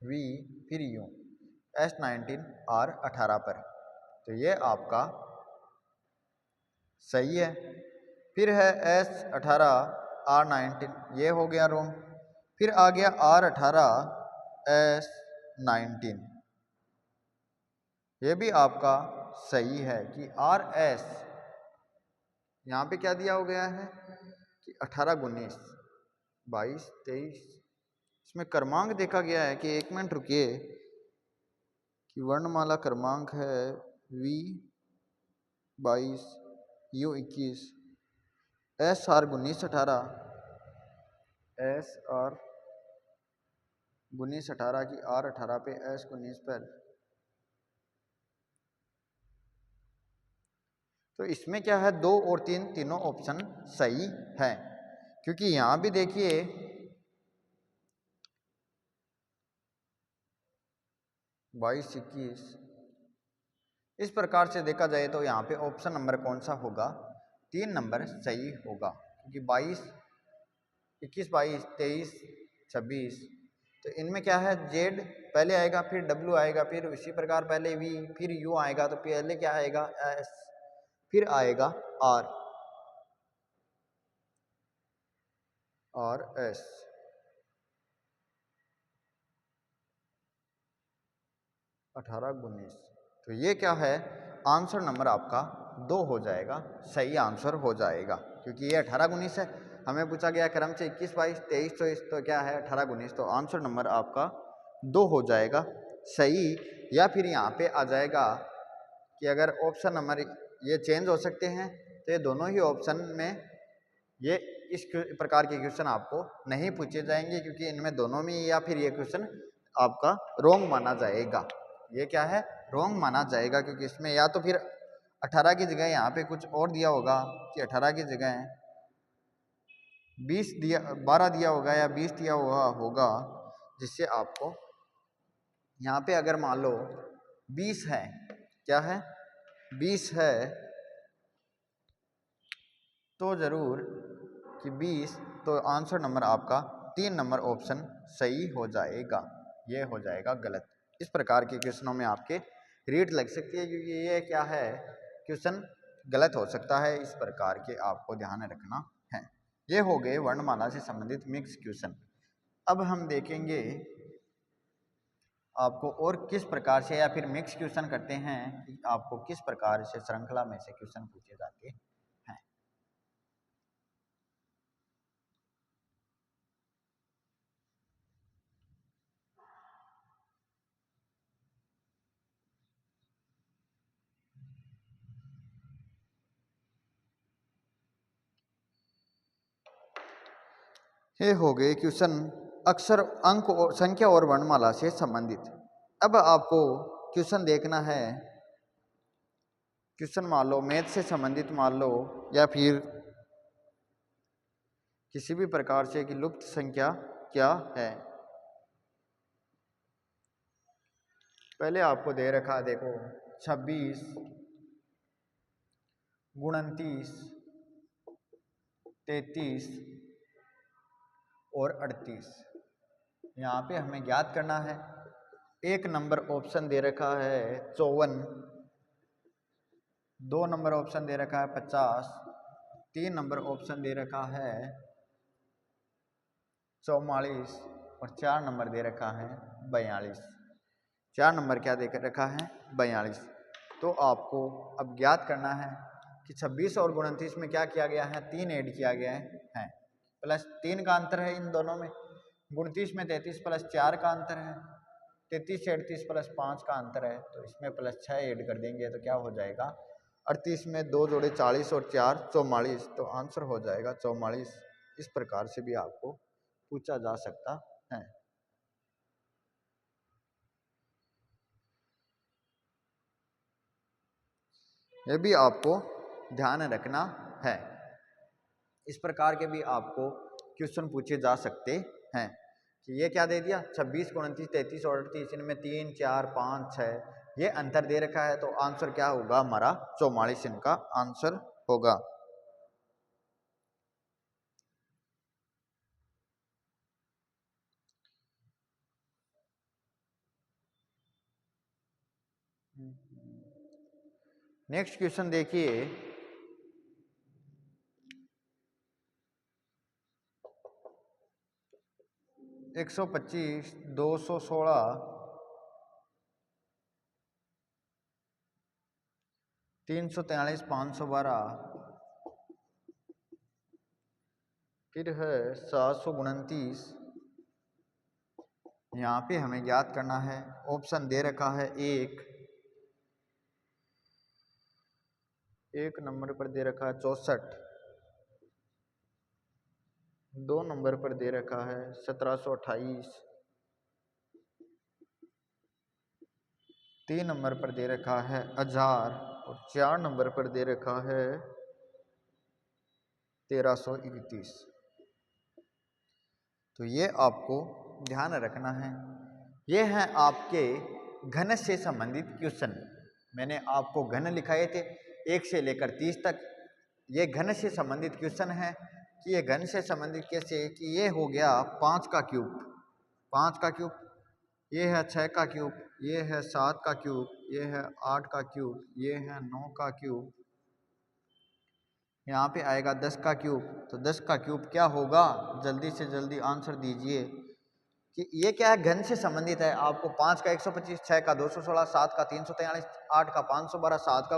वी फिर यू, एस 19 आर 18 पर, तो ये आपका सही है। फिर है एस 18 आर 19, ये हो गया रॉन्ग। फिर आ गया आर 18 एस 19, ये भी आपका सही है कि आर एस, यहाँ पे क्या दिया हो गया है कि 18 19 22 23, इसमें क्रमांक देखा गया है कि 1 मिनट रुकिए, कि वर्णमाला क्रमांक है V 22 U 21 S R 19 18, S R 19 18 की आर 18 पे एस 19 पर, तो इसमें क्या है 2 और 3 तीनों ऑप्शन सही है। क्योंकि यहाँ भी देखिए 22 21, इस प्रकार से देखा जाए तो यहाँ पे ऑप्शन नंबर कौन सा होगा, 3 नंबर सही होगा, क्योंकि 22 21 22 23 26, तो इनमें क्या है जेड पहले आएगा फिर डब्ल्यू आएगा, फिर उसी प्रकार पहले वी फिर यू आएगा, तो पहले क्या आएगा एस फिर आएगा आर और एस। अठारह 19, तो ये क्या है आंसर नंबर आपका 2 हो जाएगा, सही आंसर हो जाएगा, क्योंकि ये 18 19 है, हमें पूछा गया क्रम से 21 22 23 24, तो क्या है 18 19, तो आंसर नंबर आपका 2 हो जाएगा सही। या फिर यहाँ पे आ जाएगा कि अगर ऑप्शन नंबर ये चेंज हो सकते हैं, तो ये दोनों ही ऑप्शन में ये इस प्रकार के क्वेश्चन आपको नहीं पूछे जाएंगे, क्योंकि इनमें दोनों में या फिर ये क्वेश्चन आपका रॉन्ग माना जाएगा, ये क्या है रॉन्ग माना जाएगा, क्योंकि इसमें या तो फिर 18 की जगह यहाँ पे कुछ और दिया होगा कि 18 की जगह 20 दिया 12 दिया होगा या 20 दिया हुआ होगा, जिससे आपको यहाँ पे अगर मान लो 20 है, क्या है 20 है, तो ज़रूर कि 20, तो आंसर नंबर आपका 3 नंबर ऑप्शन सही हो जाएगा, ये हो जाएगा गलत। इस प्रकार के क्वेश्चनों में आपके रीड लग सकती है, क्योंकि ये क्या है क्वेश्चन गलत हो सकता है, इस प्रकार के आपको ध्यान रखना है। ये हो गए वर्णमाला से संबंधित मिक्स क्वेश्चन। अब हम देखेंगे आपको और किस प्रकार से या फिर मिक्स क्वेश्चन करते हैं कि आपको किस प्रकार से श्रृंखला में से क्वेश्चन पूछे जाते हैं। ये हो गए क्वेश्चन अक्षर अंक और संख्या और वर्णमाला से संबंधित। अब आपको क्वेश्चन देखना है, क्वेश्चन मान लो मैथ से संबंधित मान लो या फिर किसी भी प्रकार से कि लुप्त संख्या क्या है। पहले आपको दे रखा है देखो 26 29 33 और 38, यहाँ पे हमें ज्ञात करना है। एक नंबर ऑप्शन दे रखा है 54, 2 नंबर ऑप्शन दे रखा है 50, 3 नंबर ऑप्शन दे रखा है 44 और 4 नंबर दे रखा है 42। 4 नंबर क्या दे रखा है 42। तो आपको अब ज्ञात करना है कि 26 और 29 में क्या किया गया है, 3 ऐड किया गया है प्लस 3 का अंतर है इन दोनों में। 29 में 33 प्लस 4 का अंतर है, 33 से 38 प्लस 5 का अंतर है, तो इसमें प्लस 6 ऐड कर देंगे तो क्या हो जाएगा 38 में 2 जोड़े 40 और 4 44, तो आंसर हो जाएगा 44। इस प्रकार से भी आपको पूछा जा सकता है। ये भी आपको ध्यान रखना है। इस प्रकार के भी आपको क्वेश्चन पूछे जा सकते हैं कि ये क्या दे दिया 26, 29, 33 और 38, इनमें 3, 4, 5, 6 ये अंतर दे रखा है, तो आंसर क्या होगा हमारा 44 इनका आंसर होगा। नेक्स्ट क्वेश्चन देखिए, एक 125, 216, 343, 512, फिर है 729। यहाँ पे हमें ज्ञात करना है। ऑप्शन दे रखा है एक नंबर पर दे रखा है 64, 2 नंबर पर दे रखा है 1728, 3 नंबर पर दे रखा है 1000 और 4 नंबर पर दे रखा है 1331। तो ये आपको ध्यान रखना है। ये हैं आपके घन से संबंधित क्वेश्चन। मैंने आपको घन लिखाए थे 1 से लेकर 30 तक। ये घन से संबंधित क्वेश्चन है कि ये घन से संबंधित कैसे, कि ये हो गया 5 का क्यूब, 5 का क्यूब, ये है 6 का क्यूब, ये है 7 का क्यूब, ये है 8 का क्यूब, ये है 9 का क्यूब, यहाँ पे आएगा 10 का क्यूब। तो 10 का क्यूब क्या होगा, जल्दी से जल्दी आंसर दीजिए कि ये क्या है, घन से संबंधित है। आपको 5 का 125, 6 का 216, 7 का 343, 8 का 512, 7 का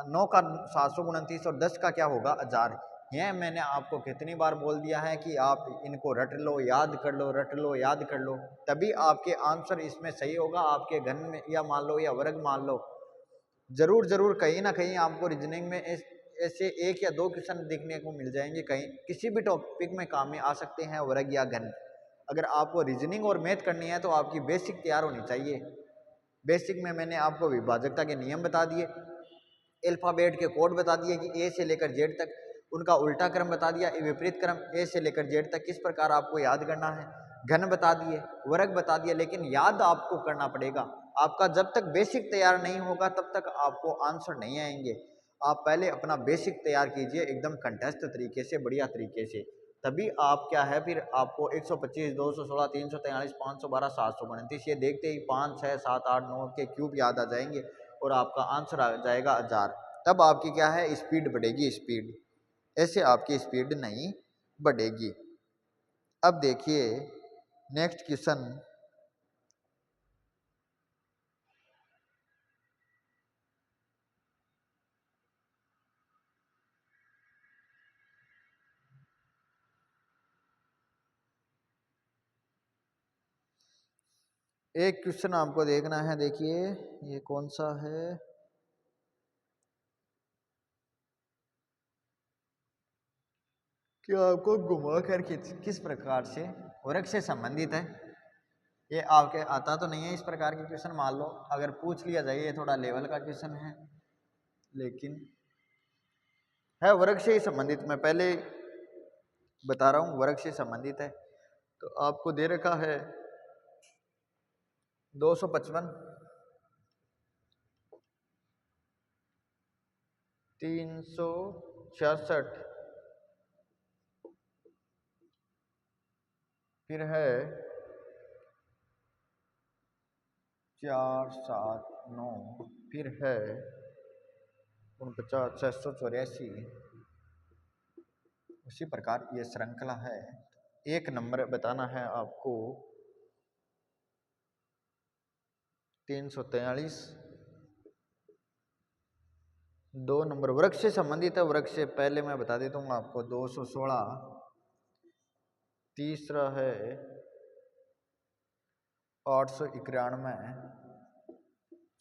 9 का 729 और 10 का क्या होगा 1000। यह मैंने आपको कितनी बार बोल दिया है कि आप इनको रट लो, याद कर लो, रट लो, याद कर लो, तभी आपके आंसर इसमें सही होगा। आपके घन में या मान लो या वर्ग मान लो, जरूर जरूर कहीं ना कहीं आपको रीजनिंग में ऐसे 1 या 2 क्वेश्चन देखने को मिल जाएंगे, कहीं किसी भी टॉपिक में काम में आ सकते हैं वर्ग या घन। अगर आपको रीजनिंग और मैथ करनी है तो आपकी बेसिक तैयार होनी चाहिए। बेसिक में मैंने आपको विभाजकता के नियम बता दिए, अल्फाबेट के कोड बता दिए कि ए से लेकर जेड तक, उनका उल्टा क्रम बता दिया, विपरीत क्रम ए से लेकर जेड तक किस प्रकार आपको याद करना है, घन बता दिए, वर्ग बता दिया, लेकिन याद आपको करना पड़ेगा। आपका जब तक बेसिक तैयार नहीं होगा तब तक आपको आंसर नहीं आएंगे। आप पहले अपना बेसिक तैयार कीजिए एकदम कंटेस्ट तरीके से, बढ़िया तरीके से, तभी आप क्या है फिर आपको 125, 216, 343, 512, 729 ये देखते ही 5, 6, 7, 8, 9 के क्यूब याद आ जाएंगे और आपका आंसर आ जाएगा 1000। तब आपकी क्या है स्पीड बढ़ेगी, स्पीड, ऐसे आपकी स्पीड नहीं बढ़ेगी। अब देखिए नेक्स्ट क्वेश्चन, एक क्वेश्चन आपको देखना है। देखिए ये कौन सा है, कि आपको घुमा कर किस प्रकार से वर्ग से संबंधित है। ये आपके आता तो नहीं है इस प्रकार के क्वेश्चन, मान लो अगर पूछ लिया जाए, ये थोड़ा लेवल का क्वेश्चन है लेकिन है वर्ग से ही संबंधित। मैं पहले बता रहा हूँ वर्ग से संबंधित है। तो आपको दे रखा है 255, 366, फिर है 479, फिर है 49, 684। उसी प्रकार ये श्रृंखला है। एक नंबर बताना है आपको 343, 2 नंबर वर्ग से संबंधित है। वर्ग से पहले मैं बता देता हूँ आपको 216, तीसरा है 891,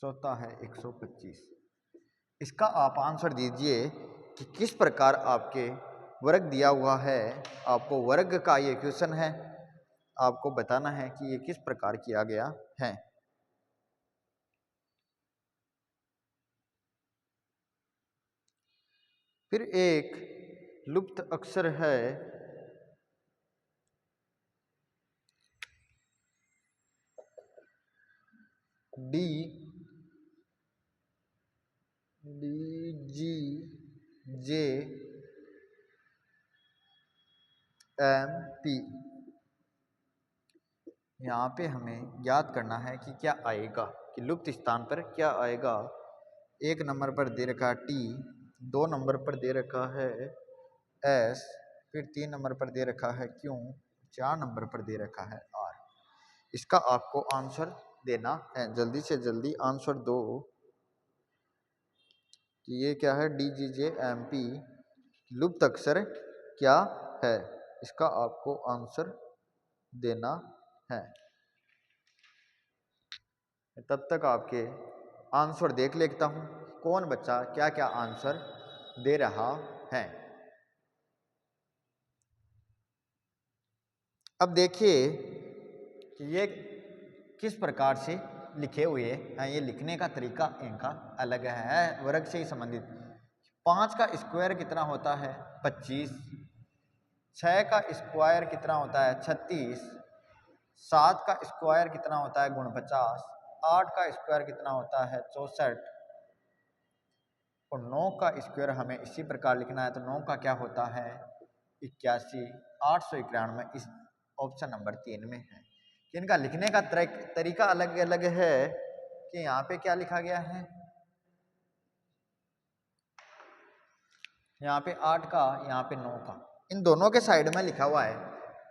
चौथा है 125। इसका आप आंसर दीजिए कि किस प्रकार आपके वर्ग दिया हुआ है। आपको वर्ग का ये क्वेश्चन है, आपको बताना है कि ये किस प्रकार किया गया है। फिर एक लुप्त अक्षर है डी जी जे एम पी। यहाँ पे हमें याद करना है कि क्या आएगा, कि लुप्त स्थान पर क्या आएगा। एक नंबर पर दे रखा है टी, 2 नंबर पर दे रखा है एस, फिर 3 नंबर पर दे रखा है क्यू, 4 नंबर पर दे रखा है आर। इसका आपको आंसर देना है, जल्दी से जल्दी आंसर दो कि ये क्या है। डी जी जे एम पी लुप्त अक्षर क्या है, इसका आपको आंसर देना है। तब तक आपके आंसर देख लेता हूँ कौन बच्चा क्या क्या आंसर दे रहा है। अब देखिए कि ये किस प्रकार से लिखे हुए हैं। ये लिखने का तरीका इनका अलग है, वर्ग से ही संबंधित। 5 का स्क्वायर कितना होता है 25, 6 का स्क्वायर कितना होता है 36, 7 का स्क्वायर कितना होता है 49, 8 का स्क्वायर कितना होता है 64 और 9 का स्क्वायर हमें इसी प्रकार लिखना है। तो 9 का क्या होता है 81, 891 इस ऑप्शन नंबर 3 में है। कि इनका लिखने का तरीका अलग अलग है। कि यहाँ पे क्या लिखा गया है, यहाँ पे 8 का, यहाँ पे 9 का, इन दोनों के साइड में लिखा हुआ है।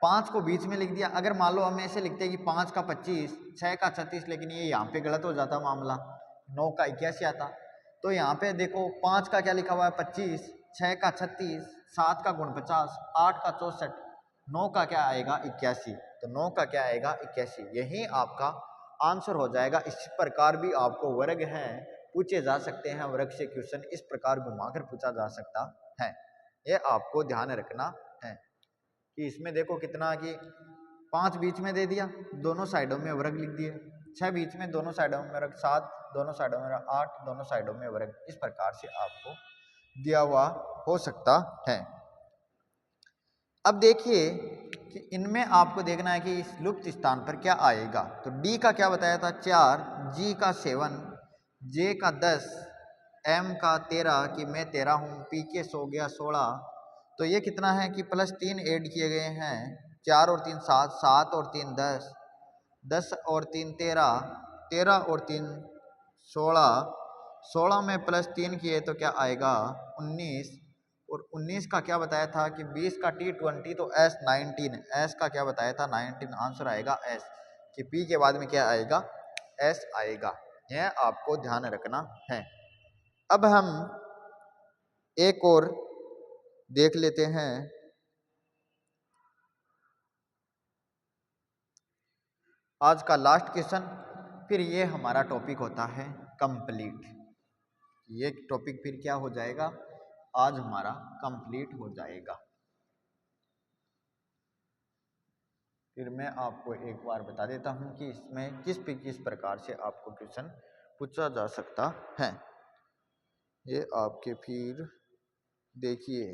5 को बीच में लिख दिया। अगर मान लो हम ऐसे लिखते कि 5 का 25, 6 का 36, लेकिन ये यहाँ पे गलत हो जाता मामला, 9 का 81 आता। तो यहाँ पे देखो 5 का क्या लिखा हुआ है 25, 6 का 36, 7 का 49, 8 का 64, 9 का क्या आएगा 81। तो 9 का क्या आएगा 81, यही आपका आंसर हो जाएगा। इस प्रकार भी आपको वर्ग हैं पूछे जा सकते हैं, वर्ग से क्वेश्चन इस प्रकार घुमाकर पूछा जा सकता है। ये आपको ध्यान रखना है कि इसमें देखो कितना कि 5 बीच में दे दिया, दोनों साइडों में वर्ग लिख दिए, 6 बीच में दोनों साइडों में वर्ग, 7 दोनों साइडों में वर्ग, 8 दोनों साइडों में वर्ग। इस प्रकार से आपको दिया हुआ हो सकता है। अब देखिए कि इनमें आपको देखना है कि इस लुप्त स्थान पर क्या आएगा। तो डी का क्या बताया था 4, जी का 7, जे का 10, एम का 13 कि मैं 13 हूँ, पी के सो गया 16। तो ये कितना है कि +3 ऐड किए गए हैं, 4 और 3 7, 7 और 3 10, 10 और 3 13, 13 और 3 16, 16 में +3 किए तो क्या आएगा 19। और 19 का क्या बताया था कि 20 का T20 तो S 19, S का क्या बताया था 19, आंसर आएगा S। कि P के बाद में क्या आएगा S आएगा। यह आपको ध्यान रखना है। अब हम एक और देख लेते हैं। आज का लास्ट क्वेश्चन, फिर ये हमारा टॉपिक होता है कंप्लीट। ये टॉपिक फिर क्या हो जाएगा आज हमारा कंप्लीट हो जाएगा। फिर मैं आपको एक बार बता देता हूं कि इसमें किस प्रकार से आपको क्वेश्चन पूछा जा सकता है। ये आपके फिर देखिए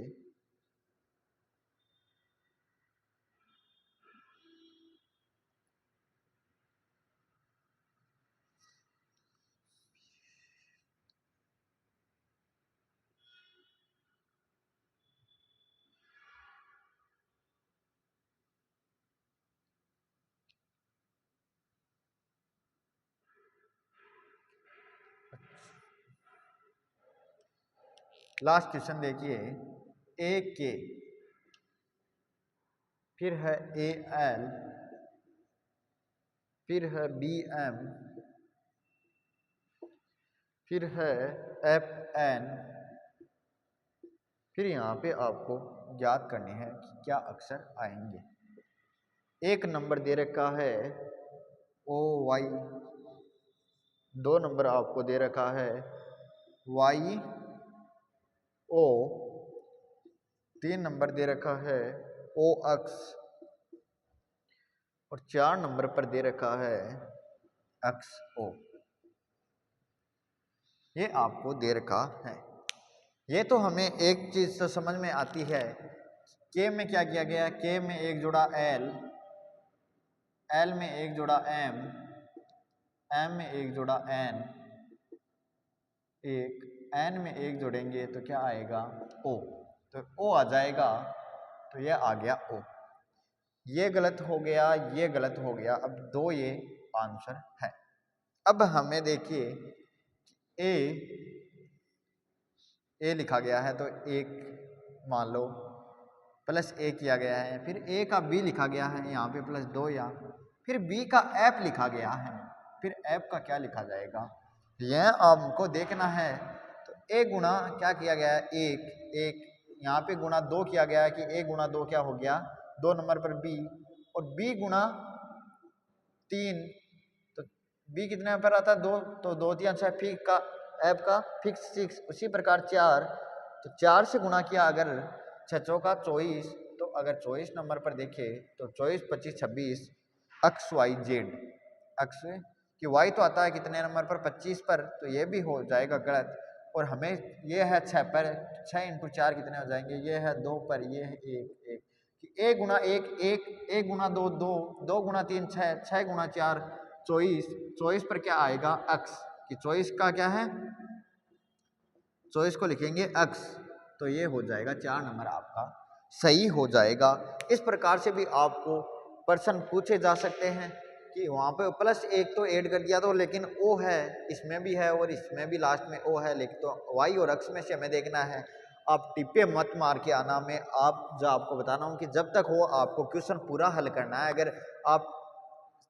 लास्ट क्वेश्चन देखिए, ए के, फिर है ए एल, फिर है बी एम, फिर है एफ एन। फिर यहाँ पे आपको याद करने हैं कि क्या अक्षर आएंगे। एक नंबर दे रखा है ओ वाई, 2 नंबर आपको दे रखा है वाई ओ, 3 नंबर दे रखा है ओ एक्स और 4 नंबर पर दे रखा है एक्स ओ। ये आपको दे रखा है। ये तो हमें एक चीज़ तो समझ में आती है, के में क्या किया गया, के में एक जोड़ा एल, एल में एक जोड़ा एम, एम में एक जोड़ा एन, एक एन में एक जोड़ेंगे तो क्या आएगा, ओ, तो ओ आ जाएगा, तो ये आ गया ओ। ये गलत हो गया, ये गलत हो गया, अब दो ये आंसर है। अब हमें देखिए ए लिखा गया है तो एक मान लो प्लस ए किया गया है, फिर ए का बी लिखा गया है यहाँ पे प्लस 2 या फिर बी का एफ लिखा गया है, फिर एफ का क्या लिखा जाएगा, यह आपको देखना है। तो ए गुणा क्या किया गया है, एक एक यहाँ पे गुणा 2 किया गया है कि ए गुणा 2 क्या हो गया 2 नंबर पर बी, और बी गुणा 3, तो बी कितने पर आता है 2, तो 2 3 6 फिक्स का एफ का फिक्स 6, उसी प्रकार 4, तो 4 से गुणा किया अगर 6 चौका 24, तो अगर 24 नंबर पर देखे तो 24 25 26 अक्स वाई जेड, अक्स कि वाई तो आता है कितने नंबर पर 25 पर, तो ये भी हो जाएगा गलत। और हमें ये है 6 पर, 6 इंटू 4 कितने हो जाएंगे, ये है 2 पर, ये है 1 1, कि ए गुणा 1 1, ए गुणा 2 2, 2 गुणा 3 6, 6 गुणा 4 24, 24 पर क्या आएगा अक्स, कि 24 का क्या है 24 को लिखेंगे अक्स, तो ये हो जाएगा 4 नंबर आपका सही हो जाएगा। इस प्रकार से भी आपको प्रश्न पूछे जा सकते हैं कि वहाँ पे प्लस 1 तो ऐड कर दिया तो, लेकिन ओ है इसमें भी है और इसमें भी लास्ट में ओ है, लेकिन तो वाई और अक्स में से हमें देखना है। आप टिप्पे मत मार के आना, मैं आप जो आपको बताना हूँ कि जब तक हो आपको क्वेश्चन पूरा हल करना है। अगर आप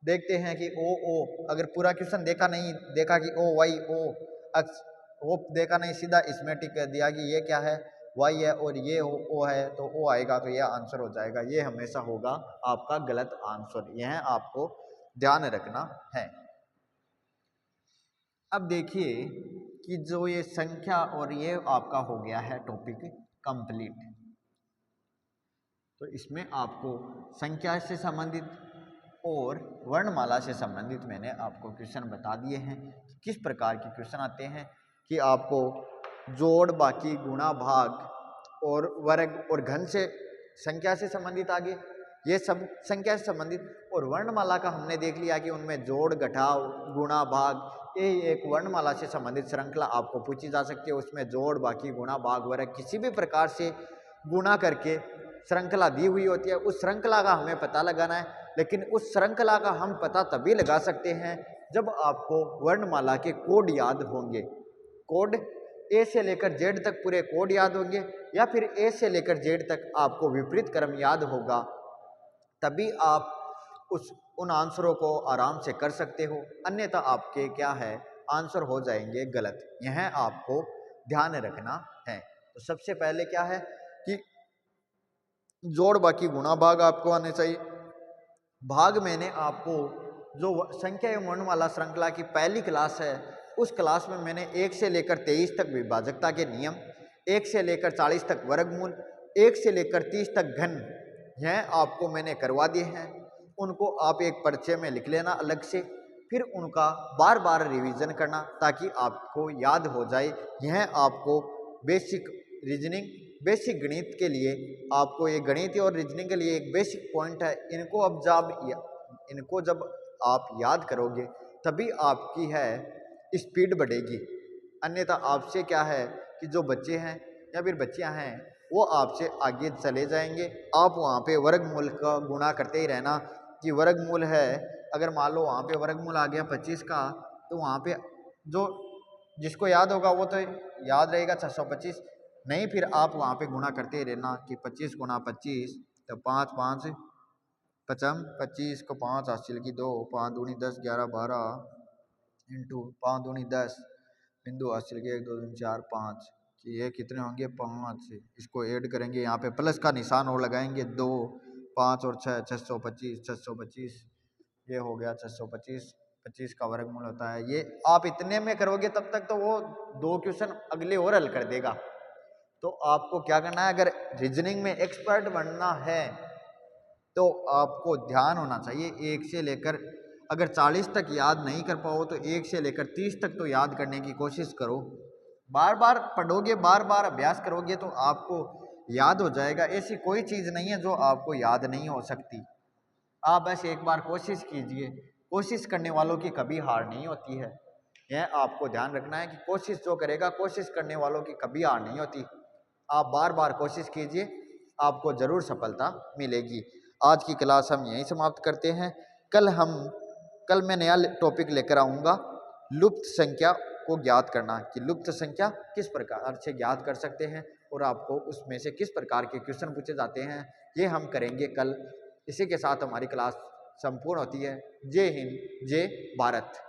देखते हैं कि ओ अगर पूरा क्वेश्चन देखा कि ओ वाई ओ अक्स, वो देखा नहीं, सीधा इसमें टिक कर दिया कि ये क्या है वाई है और ये ओ है, तो ओ आएगा, तो यह आंसर हो जाएगा। ये हमेशा होगा आपका गलत आंसर, यह आपको ध्यान रखना है। अब देखिए कि जो ये संख्या और ये आपका हो गया है टॉपिक कंप्लीट, तो इसमें आपको संख्या से संबंधित और वर्णमाला से संबंधित मैंने आपको क्वेश्चन बता दिए हैं। किस प्रकार के क्वेश्चन आते हैं कि आपको जोड़ बाकी गुणा भाग और वर्ग और घन से संख्या से संबंधित आगे ये सब संख्या से संबंधित, और वर्णमाला का हमने देख लिया कि उनमें जोड़ घटाव गुणा भाग, ये एक वर्णमाला से संबंधित श्रृंखला आपको पूछी जा सकती है। उसमें जोड़ बाकी गुणा भाग वर्ग किसी भी प्रकार से गुणा करके श्रृंखला दी हुई होती है, उस श्रृंखला का हमें पता लगाना है। लेकिन उस श्रृंखला का हम पता तभी लगा सकते हैं जब आपको वर्णमाला के कोड याद होंगे। कोड ए से लेकर जेड तक पूरे कोड याद होंगे, या फिर ए से लेकर जेड तक आपको विपरीत क्रम याद होगा, तभी आप उन आंसरों को आराम से कर सकते हो। अन्यथा आपके क्या है आंसर हो जाएंगे गलत, यह आपको ध्यान रखना है। तो सबसे पहले क्या है कि जोड़ बाकी गुणा भाग आपको आने चाहिए। भाग मैंने आपको जो संख्या एवं वर्णमाला श्रृंखला की पहली क्लास है, उस क्लास में मैंने 1 से लेकर 23 तक विभाजकता के नियम, 1 से लेकर 40 तक वर्गमूल, 1 से लेकर 30 तक घन, यह आपको मैंने करवा दिए हैं। उनको आप एक पर्चे में लिख लेना अलग से, फिर उनका बार बार रिवीजन करना ताकि आपको याद हो जाए। यह आपको बेसिक रीजनिंग, बेसिक गणित के लिए आपको ये गणित और रीजनिंग के लिए एक बेसिक पॉइंट है। इनको जब आप याद करोगे तभी आपकी है स्पीड बढ़ेगी। अन्यथा आपसे क्या है कि जो बच्चे हैं या फिर बच्चियां हैं वो आपसे आगे चले जाएंगे। आप वहाँ पे वर्गमूल का गुणा करते ही रहना कि वर्गमूल है, अगर मान लो वहाँ पे वर्गमूल आ गया 25 का, तो वहाँ पे जो जिसको याद होगा वो तो याद रहेगा 625, नहीं फिर आप वहाँ पे गुणा करते ही रहना कि 25 गुणा 25, तो 5 5 पचम 25 को 5 हासिल की 2, 5 दूनी 10 11 12 इंटू 5 दूनी 10 बिंदु हासिल की 1 2 3 4 5, कि ये कितने होंगे 5, इसको ऐड करेंगे यहाँ पे प्लस का निशान और लगाएंगे 2 5 और 6 625, ये हो गया 625, 25 का वर्गमूल होता है। ये आप इतने में करोगे तब तक तो वो 2 क्वेश्चन अगले और हल कर देगा। तो आपको क्या करना है, अगर रीजनिंग में एक्सपर्ट बनना है तो आपको ध्यान होना चाहिए 1 से लेकर, अगर 40 तक याद नहीं कर पाओ तो 1 से लेकर 30 तक तो याद करने की कोशिश करो। बार बार पढ़ोगे, बार बार अभ्यास करोगे तो आपको याद हो जाएगा। ऐसी कोई चीज़ नहीं है जो आपको याद नहीं हो सकती। आप बस एक बार कोशिश कीजिए। कोशिश करने वालों की कभी हार नहीं होती है। यह आपको ध्यान रखना है कि कोशिश जो करेगा, कोशिश करने वालों की कभी हार नहीं होती। आप बार बार कोशिश कीजिए, आपको ज़रूर सफलता मिलेगी। आज की क्लास हम यहीं समाप्त करते हैं। कल मैं नया टॉपिक लेकर आऊँगा, लुप्त संख्या को ज्ञात करना, कि लुप्त संख्या किस प्रकार से ज्ञात कर सकते हैं और आपको उसमें से किस प्रकार के क्वेश्चन पूछे जाते हैं, ये हम करेंगे कल। इसी के साथ हमारी क्लास संपूर्ण होती है। जय हिंद, जय भारत।